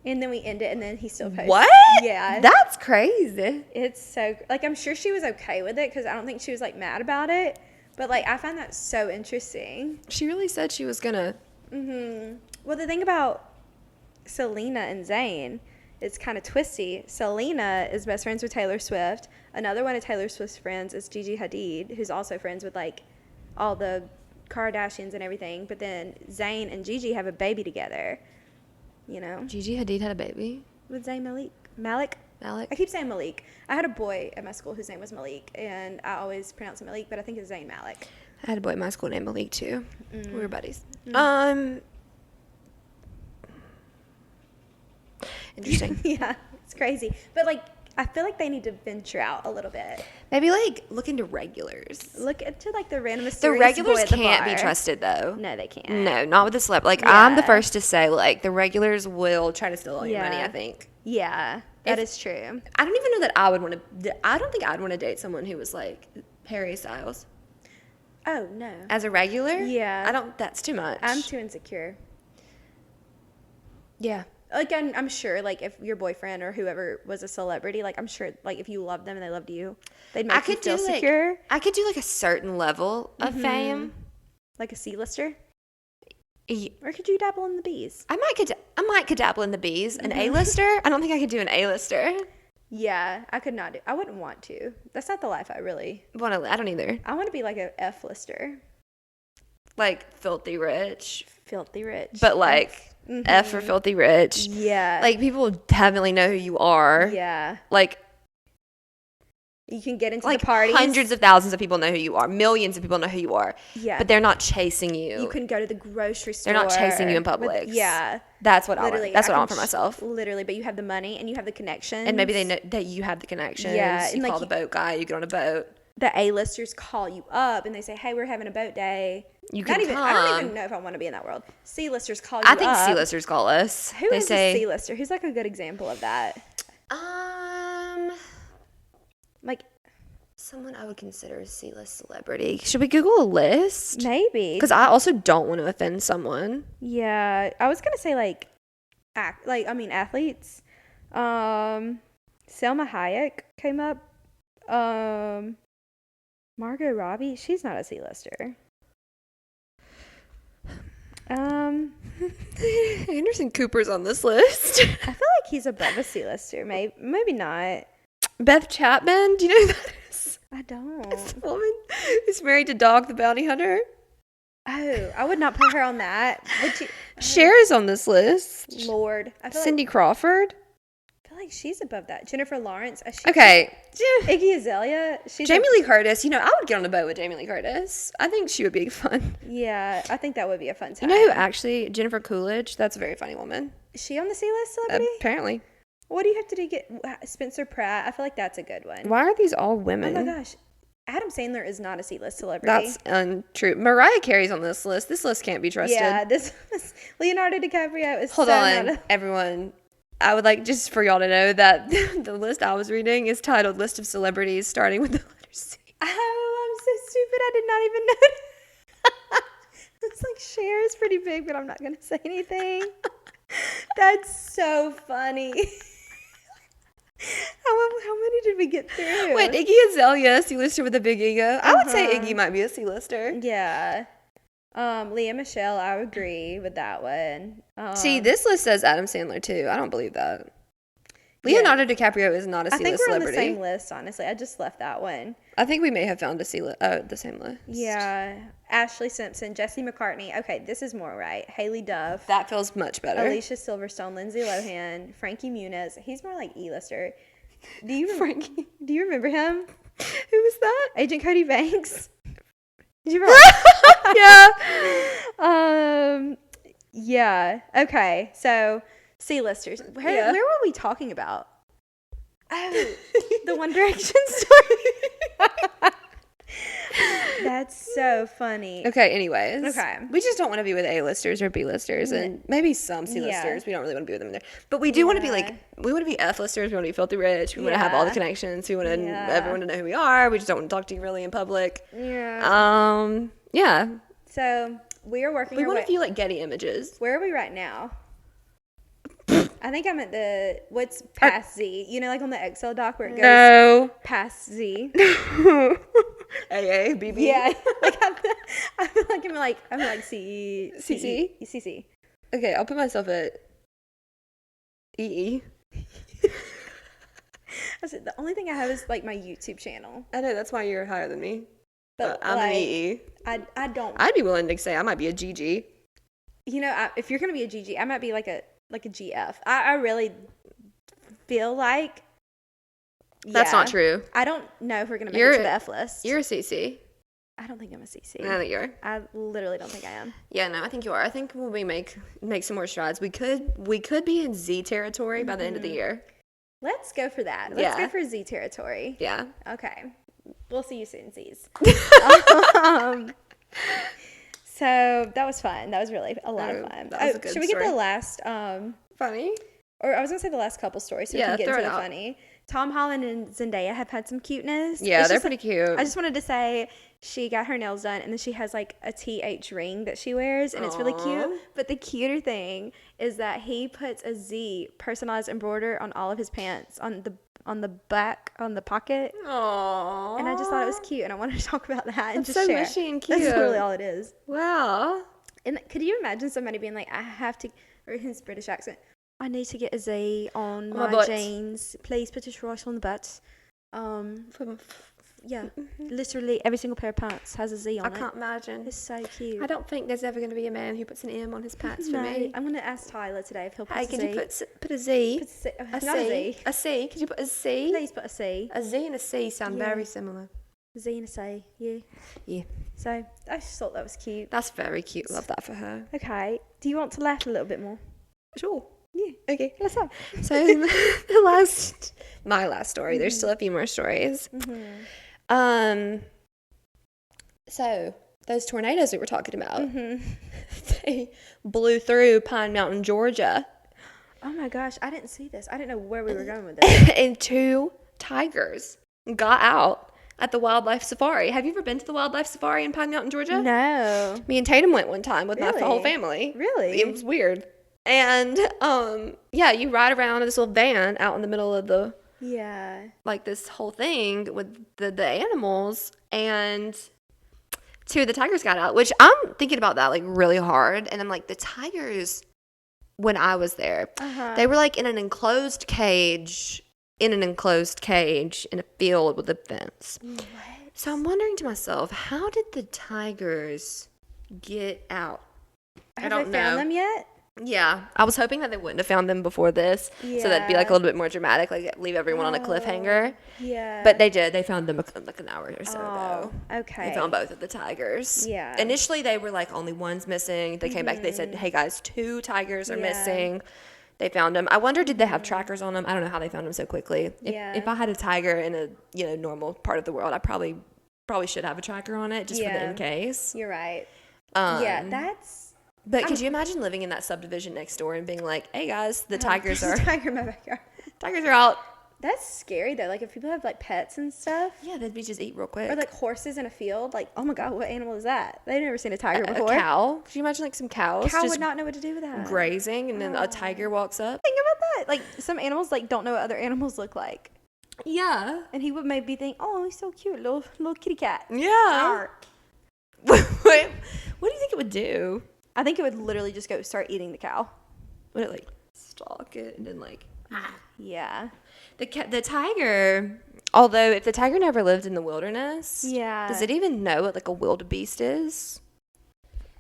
And then we end it, and then he still posts. What? Yeah. That's crazy. It's so, like, I'm sure she was okay with it because I don't think she was, like, mad about it. But, like, I find that so interesting. She really said she was gonna... Well, the thing about Selena and Zayn, it's kind of twisty. Selena is best friends with Taylor Swift. Another one of Taylor Swift's friends is Gigi Hadid, who's also friends with, like, all the Kardashians and everything. But then Zayn and Gigi have a baby together. You know? Gigi Hadid had a baby? With Zayn Malik? I keep saying Malik. I had a boy at my school whose name was Malik, and I always pronounce it Malik, but I think it's Zayn Malik. I had a boy at my school named Malik, too. We were buddies. Interesting. Yeah, it's crazy. But, like, I feel like they need to venture out a little bit. Maybe, like, look into regulars. Look into, like, the random The mysterious regulars boy at the can't be bar. trusted, though. No, they can't. No, not with the celeb. Like, I'm the Yeah. first to say, like, the regulars will try to steal all your money, Yeah. I think. Yeah, that If- is true. I don't even know that I would want to... I don't think I'd want to date someone who was, like, Harry Styles. Oh, no. As a regular? Yeah. I don't... That's too much. I'm too insecure. Yeah. Like, I'm sure, like, if your boyfriend or whoever was a celebrity, like, I'm sure, like, if you loved them and they loved you, they'd make you feel secure. I could do, like, a certain level of fame. Like a C-lister? Ye- Or could you dabble in the bees? I might could dabble in the bees. An A-lister? I don't think I could do an A-lister. Yeah, I could not do. I wouldn't want to. That's not the life I really. I don't either. I want to be like a F-lister. like filthy rich. Filthy rich. But like F for filthy rich. Yeah. Like people definitely know who you are. Yeah. Like you can get into the parties. Hundreds of thousands of people know who you are. Millions of people know who you are. Yeah. But they're not chasing you. You can go to the grocery store. They're not chasing you in Publix. Yeah. That's what literally, I want. That's what I want for myself. Literally, but you have the money and you have the connections. And maybe they know that you have the connections. Yeah. You call the boat guy. You get on a boat. The A-listers call you up and they say, hey, we're having a boat day. You can come. I don't even know if I want to be in that world. C-listers call you up. I think C-listers call us. Who is a C-lister? Who's like a good example of that? Like someone I would consider a C-list celebrity. Should we Google a list? Maybe. Because I also don't want to offend someone. Yeah. I was going to say athletes. Selma Hayek came up. Margot Robbie, she's not a C-lister. Anderson Cooper's on this list. I feel like he's above a C-lister. Maybe not. Beth Chapman, do you know who that is? I don't. It's the woman who's married to Dog the Bounty Hunter. Oh, I would not put her on that. Cher is on this list. Lord. Cindy Crawford. I feel like she's above that. Jennifer Lawrence. Okay. Iggy Azalea. Jamie Lee Curtis. I would get on a boat with Jamie Lee Curtis. I think she would be fun. Yeah, I think that would be a fun time. You know who actually? Jennifer Coolidge. That's a very funny woman. Is she on the C-list celebrity? Apparently. What do you have to do to get Spencer Pratt? I feel like that's a good one. Why are these all women? Oh my gosh. Adam Sandler is not a C-list celebrity. That's untrue. Mariah Carey's on this list. This list can't be trusted. Yeah, Leonardo DiCaprio is Hold on, everyone. I would like just for y'all to know that the list I was reading is titled List of Celebrities starting with the letter C. Oh, I'm so stupid. I did not even know. It's like Cher is pretty big, but I'm not going to say anything. That's so funny. How many did we get through? Wait, Iggy Azalea, C-lister with a big ego. I would say Iggy might be a C-lister. Yeah. Leah Michelle, I would agree with that one. See, this list says Adam Sandler too. I don't believe that. Leonardo DiCaprio is not a C-list celebrity. I think we're on the same list, honestly. I just left that one. I think we may have found the same list. Yeah. Ashley Simpson, Jesse McCartney. Okay, this is more right. Haley Duff. That feels much better. Alicia Silverstone, Lindsay Lohan, Frankie Muniz. He's more like E-lister. Do you remember him? Who was that? Agent Cody Banks. Did you remember? Yeah. Yeah. Okay. So C-listers. Where were we talking about? Oh, the One Direction story. That's so funny. Okay, anyways. Okay. We just don't want to be with A-listers or B-listers and maybe some C-listers. We don't really want to be with them there. But we do want to be we want to be F-listers. We want to be filthy rich. We want to have all the connections. We want everyone to know who we are. We just don't want to talk to you really in public. Yeah. Yeah. So we are working. We want to view like Getty Images. Where are we right now? I think I'm at what's past Z. You know, like on the Excel doc where it goes past Z. AA, BB. Yeah. Like I feel like I'm like CE. CC? CC. Okay, I'll put myself at EE. I said the only thing I have is like my YouTube channel. I know, that's why you're higher than me. But I'm an EE. I don't. I'd be willing to say I might be a GG. You know, if you're gonna be a GG, I might be like a GF. I really feel like that's not true. I don't know if we're gonna make it to the F list. You're a CC. I don't think I'm a CC. I think you are. I literally don't think I am. Yeah, no, I think you are. I think when we make some more strides, we could be in Z territory by the end of the year. Let's go for that. Let's go for Z territory. Yeah. Okay. We'll see you soon, Z's. So that was fun. That was really a lot of fun. That was a good should we story. get the last funny? Or I was gonna say the last couple stories so we can get into the funny. Tom Holland and Zendaya have had some cuteness. Yeah, they're pretty cute. I just wanted to say she got her nails done and then she has like a TH ring that she wears and it's really cute. But the cuter thing is that he puts a Z personalized embroider on all of his pants on the back on the pocket. Aww. And I just thought it was cute and I wanted to talk about that and That's just so share. mushy and cute. That's really all it is. Wow. And could you imagine somebody being like, I have to, or his British accent, I need to get a Z on my jeans. Please put it right on the butt. Yeah. Literally every single pair of pants has a Z on it. I can't imagine. It's so cute. I don't think there's ever going to be a man who puts an M on his pants for me. I'm going to ask Tyler today if he'll put Hey, a Z. could you put a Z? Not a Z. A C? Could you put a C? Please put a C. A Z and a C sound very similar. Z and a C, yeah. Yeah. So, I just thought that was cute. That's very cute. Love that for her. Okay. Do you want to laugh a little bit more? Sure. Yeah. Okay. Let's have. So, my last story. There's still a few more stories. So those tornadoes we were talking about, they blew through Pine Mountain, Georgia. Oh my gosh, I didn't see this. I didn't know where we were going with this. And 2 tigers got out at the wildlife safari. Have you ever been to the wildlife safari in Pine Mountain, Georgia? No. Me and Tatum went one time with my whole family. Really? It was weird. And yeah, you ride around in this little van out in the middle of the like this whole thing with the animals, and 2 of the tigers got out, which I'm thinking about that like really hard. And I'm like, the tigers, when I was there, they were like in an enclosed cage in a field with a fence. What? So I'm wondering to myself, how did the tigers get out? Have they found them yet? Yeah, I was hoping that they wouldn't have found them before this, so that'd be like a little bit more dramatic, like leave everyone on a cliffhanger. Yeah. But they did. They found them like an hour or so ago. Okay. They found both of the tigers. Yeah. Initially, they were like only one's missing. They came back. They said, "Hey guys, 2 tigers are missing." They found them. I wonder, did they have trackers on them? I don't know how they found them so quickly. If I had a tiger in a normal part of the world, I probably should have a tracker on it just for the in case. You're right. That's. But could you imagine living in that subdivision next door and being like, "Hey guys, the tigers are tiger in my backyard." Tigers are out. That's scary though. Like if people have like pets and stuff. Yeah, they'd be just eat real quick. Or like horses in a field. Like, oh my god, what animal is that? They've never seen a tiger before. A cow. Could you imagine like some cows? Cow just would not know what to do with that. Grazing, and then a tiger walks up. Think about that. Like some animals like don't know what other animals look like. Yeah. And he would maybe think, oh, he's so cute, little kitty cat. Yeah. What do you think it would do? I think it would literally just go start eating the cow. Would it like stalk it and then like? Yeah. The tiger. Although if the tiger never lived in the wilderness, does it even know what like a wildebeest is?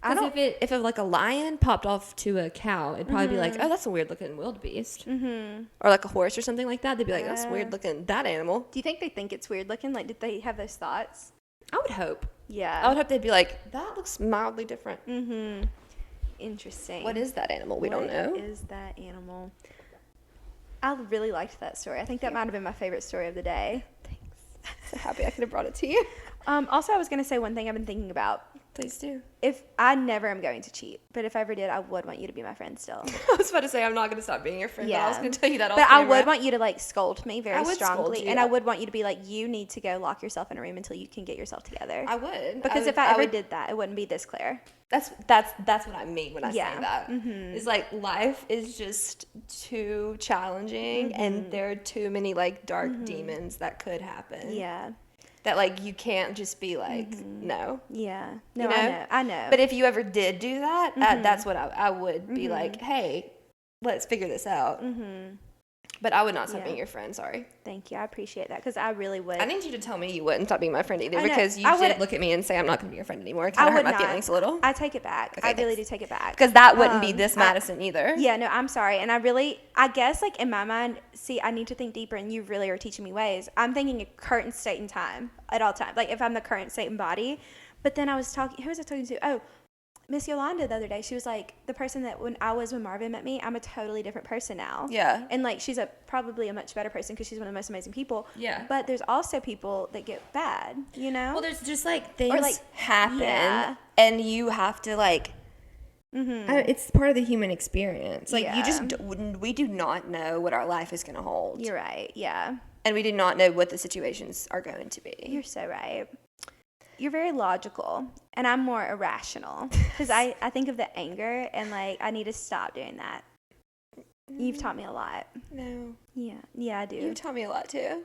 Because if like a lion popped off to a cow, it'd probably be like, oh, that's a weird looking wildebeest. Or like a horse or something like that. They'd be like, that's weird looking, that animal. Do you think they think it's weird looking? Like, did they have those thoughts? I would hope. Yeah. I would hope they'd be like, that looks mildly different. Interesting. What is that animal? We don't know. What is that animal? I really liked that story. I think that might have been my favorite story of the day. Thanks. So happy I could have brought it to you. Also, I was going to say one thing I've been thinking about. Please do. If I never am going to cheat, but if I ever did, I would want you to be my friend still. I was about to say I'm not going to stop being your friend, but I was going to tell you that. But I would want you to like scold me very strongly, you. And I would want you to be like, you need to go lock yourself in a room until you can get yourself together. I would, because if I ever did that, it wouldn't be this clear. That's what I mean when I say that. It's like life is just too challenging, and there are too many like dark demons that could happen. Yeah. That like you can't just be like no. Yeah. No, you know? I know. But if you ever did do that, that's what I would be like. Hey, let's figure this out. But I would not stop being your friend. Sorry. Thank you. I appreciate that because I really would. I need you to tell me you wouldn't stop being my friend either, because you did look at me and say I'm not going to be your friend anymore. It kind of hurt my feelings a little. I take it back. Okay, I really do take it back. Because that wouldn't be this Madison either. Yeah, no, I'm sorry. And I guess like in my mind, see, I need to think deeper, and you really are teaching me ways. I'm thinking a current state and time at all times. Like if I'm the current state and body. But then who was I talking to? Oh, Miss Yolanda the other day. She was like, the person that when Marvin met me, I'm a totally different person now. Yeah. And like she's probably a much better person because she's one of the most amazing people. Yeah. But there's also people that get bad, you know? Well, there's just like things happen and you have to like, it's part of the human experience. Like we do not know what our life is going to hold. You're right. Yeah. And we do not know what the situations are going to be. You're so right. You're very logical, and I'm more irrational because I think of the anger, and like I need to stop doing that. You've taught me a lot. No. Yeah, I do. You've taught me a lot too.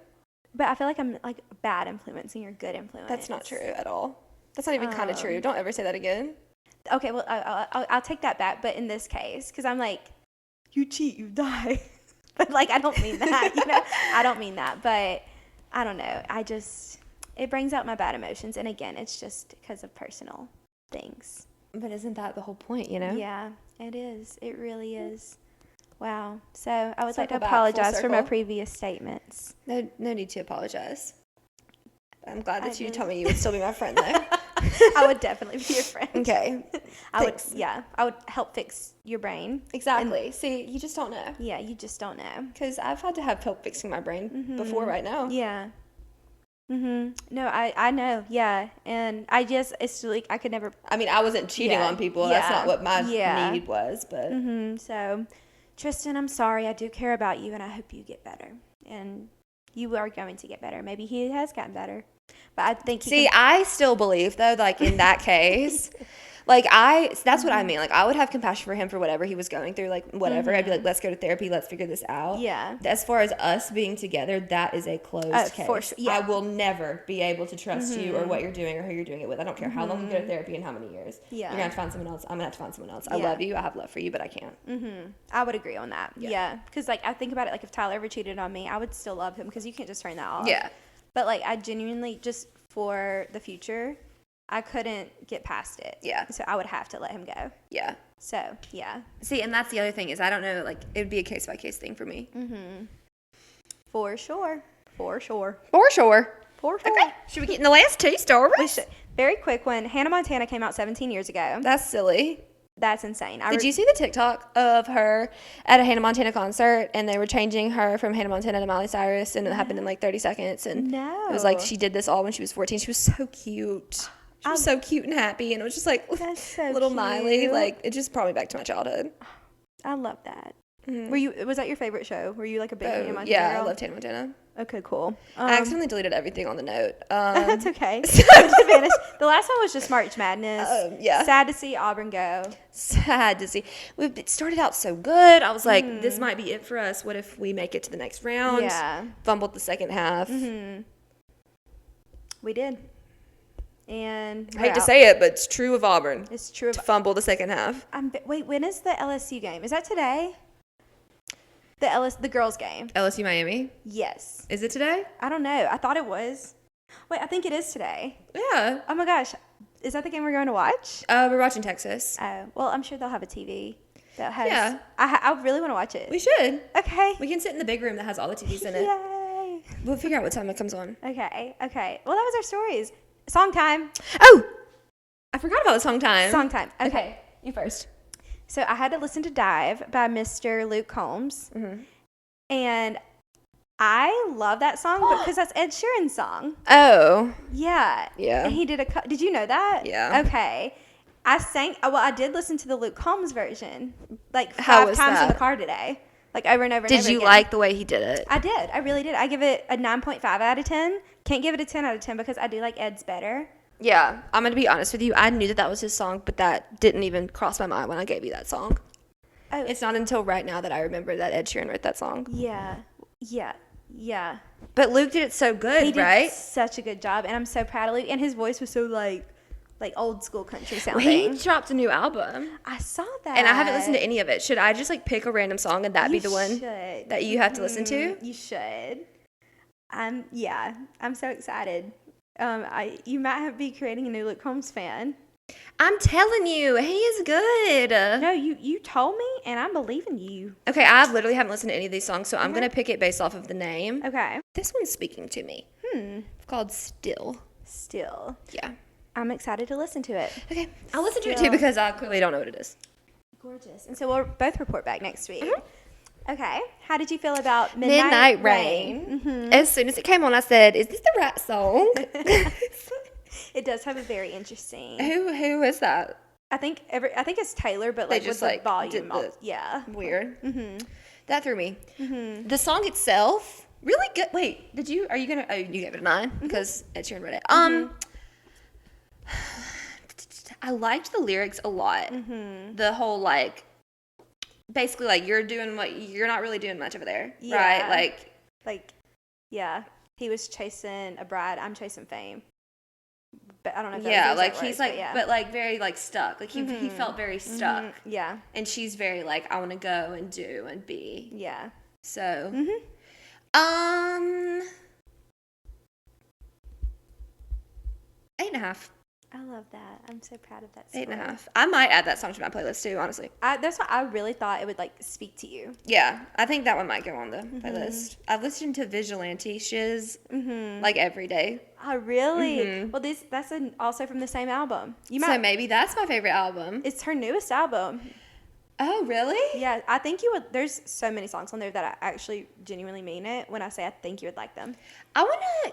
But I feel like I'm like a bad influence, and you're a good influence. That's not true at all. That's not even kind of true. Don't ever say that again. Okay, well I'll take that back, but in this case, because I'm like, you cheat, you die. But like I don't mean that, you know. I don't mean that, but I don't know. It brings out my bad emotions. And again, it's just because of personal things. But isn't that the whole point, you know? Yeah, it is. It really is. Wow. So I would like to Circle back, full apologize for my circle. previous statements. No need to apologize. I'm glad that you just- told me you would still be my friend, though. I would definitely be your friend. Okay. I would, Thanks. yeah, I would help fix your brain. Exactly. See, you just don't know. Yeah, you just don't know. Because I've had to have help fixing my brain before right now. Yeah. No, I know. Yeah, and I just it's like I could never. I mean, I wasn't cheating Yeah. on people. That's Yeah. not what my Yeah. need was, but So, Tristan, I'm sorry. I do care about you, and I hope you get better. And you are going to get better. Maybe he has gotten better, but I think see, I still believe though, like in that case, like that's what I mean. Like I would have compassion for him for whatever he was going through, like whatever. I'd be like, let's go to therapy, let's figure this out. Yeah. As far as us being together, that is a closed case. For sure. Yeah. I will never be able to trust you or what you're doing or who you're doing it with. I don't care how long you go to therapy and how many years. Yeah. You're gonna have to find someone else. I'm gonna have to find someone else. I Yeah. love you. I have love for you, but I can't. I would agree on that. Yeah, because like I think about it, like if Tyler ever cheated on me, I would still love him because you can't just turn that off. Yeah. But like I genuinely just for the future, I couldn't get past it. Yeah. So I would have to let him go. Yeah. So yeah. See, and that's the other thing is I don't know, like it would be a case by case thing for me. For sure. For sure. For sure. Okay. Should we get in the last two stories? We should. Very quick one. Hannah Montana came out 17 years ago. That's silly. That's insane. Did you see the TikTok of her at a Hannah Montana concert and they were changing her from Hannah Montana to Miley Cyrus and it happened in like 30 seconds and No. it was like she did this all when she was 14. She was so cute. She was so cute and happy and it was just like That's so little cute. Miley. Like it just brought me back to my childhood. I love that. Was that your favorite show? Were you like a big Hannah Montana Yeah, girl? I loved Hannah Montana. Okay, cool. I accidentally deleted everything on the note. That's okay. The last one was just March Madness. Yeah. Sad to see Auburn go. Sad to see. It started out so good. I was like, this might be it for us. What if we make it to the next round? Yeah. Fumbled the second half. We did. And I hate to say it, but it's true of Auburn. it's true. To fumble the second half. Wait, when is the LSU game? Is that today? The girls game. LSU Miami. Yes. Is it today? I don't know. I thought it was. Wait, I think it is today. Yeah. Oh my gosh. Is that the game we're going to watch? We're watching Texas. Oh, well, I'm sure they'll have a TV that has. Yeah. I really want to watch it. We should. Okay. We can sit in the big room that has all the TVs in it. Yay. We'll figure out what time it comes on. Okay. Well, that was our stories. Song time. Oh! I forgot about the song time. Song time. Okay. You first. So I had to listen to Dive by Mr. Luke Combs. And I love that song because that's Ed Sheeran's song. Oh. Yeah. Yeah. And he did did you know that? Yeah. Okay. I did listen to the Luke Combs version like How 5 was times in that? the car today. Like over and over and Did over you again. like the way he did it? I did. I really did. I give it a 9.5 out of 10. Can't give it a 10 out of 10 because I do like Ed's better. Yeah. I'm going to be honest with you. I knew that was his song, but that didn't even cross my mind when I gave you that song. Oh. It's not until right now that I remember that Ed Sheeran wrote that song. Yeah. But Luke did it so good, He did right? such a good job, and I'm so proud of Luke. And his voice was so like old school country Well, sounding. he dropped a new album, I saw that, and I haven't listened to any of it. Should I just like pick a random song and that be the one should. that you have to listen to? You should. I'm so excited. You might be creating a new Luke Combs fan. I'm telling you, he is good. No, you told me, and I'm believing you. Okay, I literally haven't listened to any of these songs, so I'm gonna pick it based off of the name. Okay. This one's speaking to me. It's called Still. Still, Yeah. I'm excited to listen to it. Okay, I'll listen to it Still. too because I clearly don't know what it is. Gorgeous. And so we'll both report back next week. Mm-hmm. Okay. How did you feel about Midnight Rain. As soon as it came on, I said, "Is this the right song?" It does have a very interesting. Who is that? I think it's Taylor, but They like just, with like, the volume. did the- Yeah. Weird. That threw me. The song itself, really good. Wait, are you gonna? Oh, you gave it a 9 because Ed Sheeran wrote it. I liked the lyrics a lot. The whole basically you're not really doing much over there, Yeah. right? Yeah. He was chasing a bride. I'm chasing fame. But I don't know if that Yeah, was like exact he's words, like, yeah. but like very like stuck. Like he felt very stuck, Yeah. and she's very like, I want to go and do and be. Yeah. So, 8.5. I love that. I'm so proud of that score. 8.5. I might add that song to my playlist too, honestly. That's what I really thought it would like speak to you. Yeah, I think that one might go on the playlist. I've listened to Vigilante Shiz like every day. Oh, really? Well, that's also from the same album. So maybe that's my favorite album. It's her newest album. Oh, really? Yeah, I think you would. There's so many songs on there that I actually genuinely mean it when I say I think you would like them.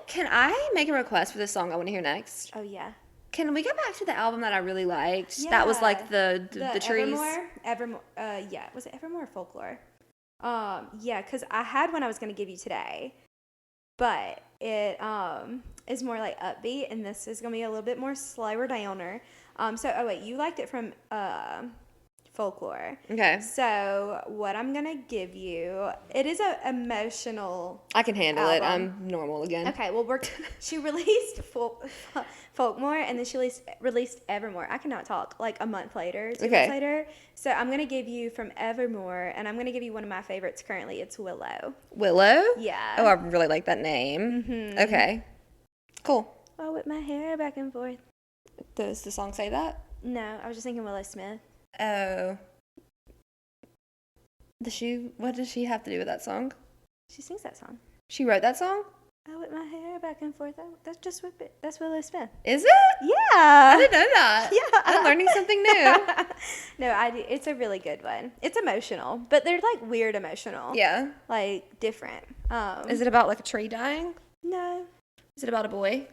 Can I make a request for this song I want to hear next? Oh, yeah. Can we go back to the album that I really liked? Yeah. That was like the trees. Evermore. Yeah. Was it Evermore or Folklore? Yeah, because I had one I was going to give you today, but it is more like upbeat, and this is going to be a little bit more slower downer. Oh wait, you liked it from Folklore. Okay. So what I'm gonna give you, it is a emotional. I can handle album. it. I'm normal again. Okay. Well, she released Folkmore, and then she released Evermore. I cannot talk. Like a month later, 2 months later. So I'm gonna give you from Evermore, and I'm gonna give you one of my favorites currently. It's Willow. Willow? Yeah. Oh, I really like that name. Mm-hmm. Okay. Cool. Oh, with my hair back and forth. Does the song say that? No, I was just thinking Willow Smith. Oh. What does she have to do with that song? She sings that song. She wrote that song? Oh, with my hair back and forth. That's Willow Smith. Is it? Yeah. I didn't know that. Yeah. I'm learning something new. No, it's a really good one. It's emotional, but they're like weird emotional. Yeah. Like different. Is it about like a tree dying? No. Is it about a boy?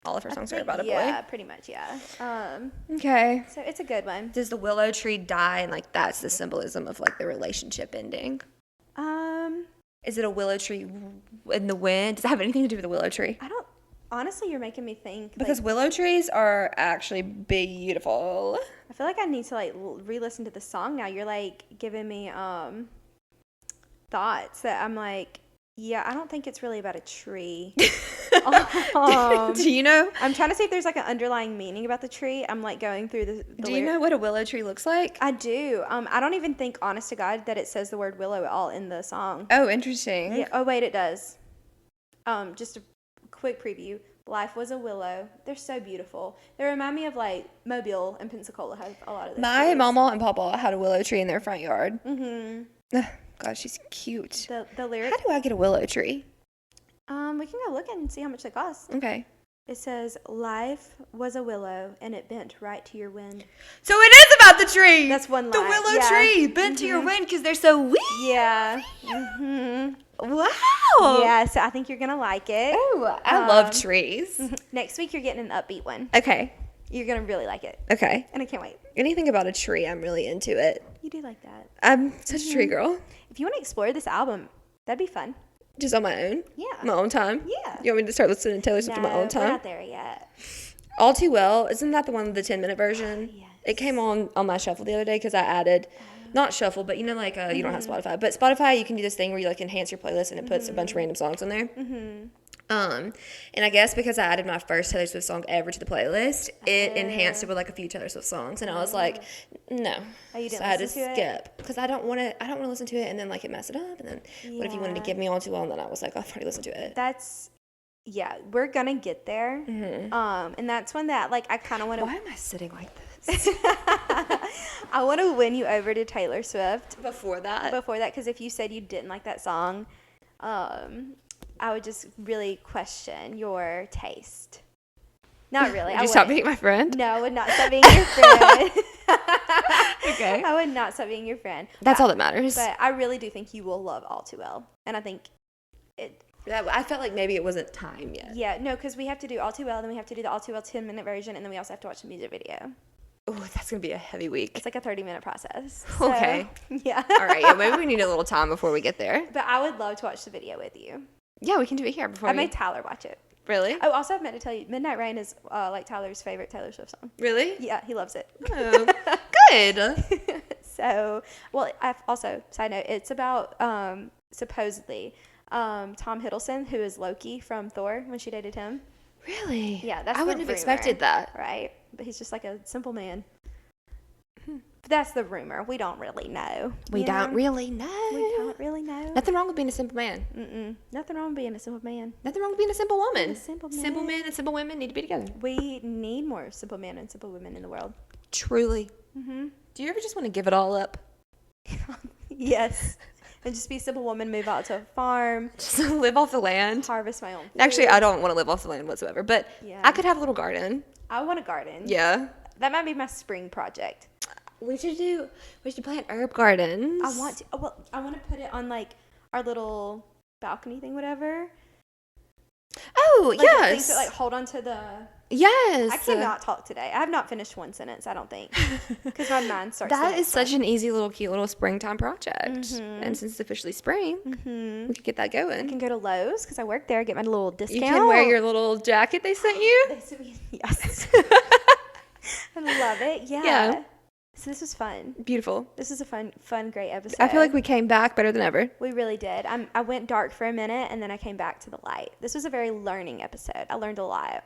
All of her songs are about a boy. Yeah, pretty much, yeah. Okay. So it's a good one. Does the willow tree die and like that's the symbolism of like the relationship ending? Is it a willow tree in the wind? Does it have anything to do with the willow tree? Honestly, you're making me think. Because willow trees are actually beautiful. I feel like I need to like re-listen to the song now. You're like giving me thoughts that I'm like, yeah, I don't think it's really about a tree. Do you know? I'm trying to see if there's like an underlying meaning about the tree. I'm like going through the Do you know what a willow tree looks like? I do. I don't even think, honest to God, that it says the word willow at all in the song. Oh, interesting. Yeah. Oh, wait, it does. Just a quick preview. Life was a willow. They're so beautiful. They remind me of like Mobile and Pensacola have a lot of this. My mama and papa had a willow tree in their front yard. Mm-hmm. God, she's cute. The lyric. How do I get a willow tree? We can go look and see how much they cost. Okay. It says, life was a willow, and it bent right to your wind. So it is about the tree. That's one line. The willow tree bent to your wind because they're so weak. Yeah. Mm-hmm. Wow. Yeah, so I think you're going to like it. Oh, I love trees. Next week, you're getting an upbeat one. Okay. You're going to really like it. Okay. And I can't wait. Anything about a tree, I'm really into it. You do like that. I'm such a tree girl. If you want to explore this album, that'd be fun. Just on my own? Yeah. My own time? Yeah. You want me to start listening to Taylor Swift on my own time? We're not there yet. All Too Well, isn't that the one with the 10-minute version? Yes. It came on my shuffle the other day because I added, not shuffle, but you know, like you don't have Spotify, but Spotify, you can do this thing where you like enhance your playlist and it puts a bunch of random songs on there. And I guess because I added my first Taylor Swift song ever to the playlist, it enhanced it with like a few Taylor Swift songs, and I was like, no. Oh, you didn't so I had to listen to skip because I don't want to listen to it and then like it mess it up, and then what if you wanted to give me All Too Well, and then I was like, I've already listened to it. We're gonna get there. And that's when that like I kind of want to. Why am I sitting like this? I want to win you over to Taylor Swift before that, because if you said you didn't like that song, I would just really question your taste. Not really. Would you stop being my friend? No, I would not stop being your friend. Okay. I would not stop being your friend. That's all that matters. But I really do think you will love All Too Well. And I think I felt like maybe it wasn't time yet. Yeah, no, because we have to do All Too Well, then we have to do the All Too Well 10-minute version, and then we also have to watch the music video. Oh, that's going to be a heavy week. It's like a 30-minute process. Okay. So, yeah. All right. Yeah, maybe we need a little time before we get there. But I would love to watch the video with you. Yeah, we can do it here before I made Tyler watch it. Really? Oh, also, I meant to tell you, Midnight Rain is like Tyler's favorite Taylor Swift song. Really? Yeah, he loves it. Oh, good. So, well, side note, it's about supposedly Tom Hiddleston, who is Loki from Thor when she dated him. Really? Yeah, that's I wouldn't have expected that. Right? But he's just like a simple man. But That's the rumor. We don't really know. We don't really know. We don't really know. Nothing wrong with being a simple man. Nothing wrong with being a simple man. Nothing wrong with being a simple woman. A simple man. Simple men and simple women need to be together. We need more simple men and simple women in the world. Truly. Do you ever just want to give it all up? Yes. And just be a simple woman, move out to a farm. Just live off the land. Harvest my own food. Actually, I don't want to live off the land whatsoever, but I could have a little garden. I want a garden. Yeah. That might be my spring project. We should plant herb gardens. I want to. Well, I want to put it on like our little balcony thing, whatever. Oh, Like yes. things that like hold on to the. Yes. I cannot talk today. I have not finished one sentence, I don't think. Because my mind starts. That is such an easy little cute little springtime project. And since it's officially spring, we could get that going. I can go to Lowe's because I work there, get my little discount. You can wear your little jacket they sent you. Yes. I love it. Yeah. So this was fun. Beautiful. This is a fun, great episode. I feel like we came back better than ever. We really did. I went dark for a minute, and then I came back to the light. This was a very learning episode. I learned a lot.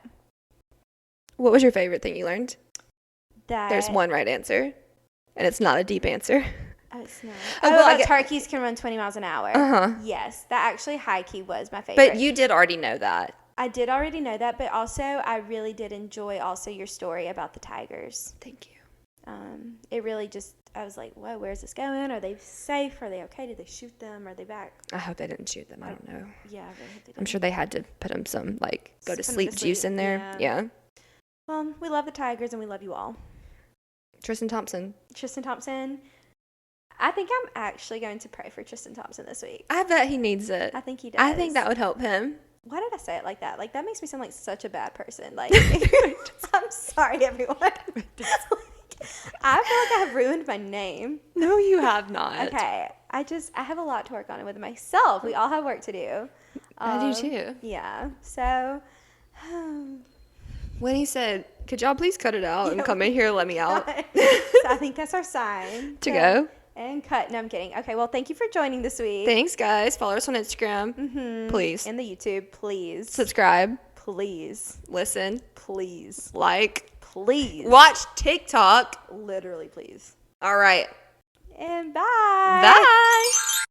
What was your favorite thing you learned? That There's one right answer, and it's not a deep answer. Oh, it's not. Well, turkeys can run 20 miles an hour. Uh-huh. Yes, that actually high-key was my favorite. But you did already know that. I did already know that, but also I really did enjoy also your story about the tigers. Thank you. It really just, I was like, whoa, where's this going? Are they safe? Are they okay? Did they shoot them? Are they back? I hope they didn't shoot them. I don't know. Yeah, I really hope they did. I'm sure they had to put them some, like, go to sleep to juice sleep, in there. Yeah. Well, we love the tigers and we love you all. Tristan Thompson. I think I'm actually going to pray for Tristan Thompson this week. I bet he needs it. I think he does. I think that would help him. Why did I say it like that? Like, that makes me sound like such a bad person. Like, I'm sorry, everyone. I feel like I have ruined my name. No, you have not. Okay. I have a lot to work on with myself. We all have work to do. I do too. Yeah. So. When he said, could y'all please cut it out and come in here and let me out? So I think that's our sign. To go. And cut. No, I'm kidding. Okay, well, thank you for joining this week. Thanks, guys. Follow us on Instagram. Please. And the YouTube, please. Subscribe. Please. Listen. Please. Like. Please. Watch TikTok. Literally, please. All right. And bye. Bye.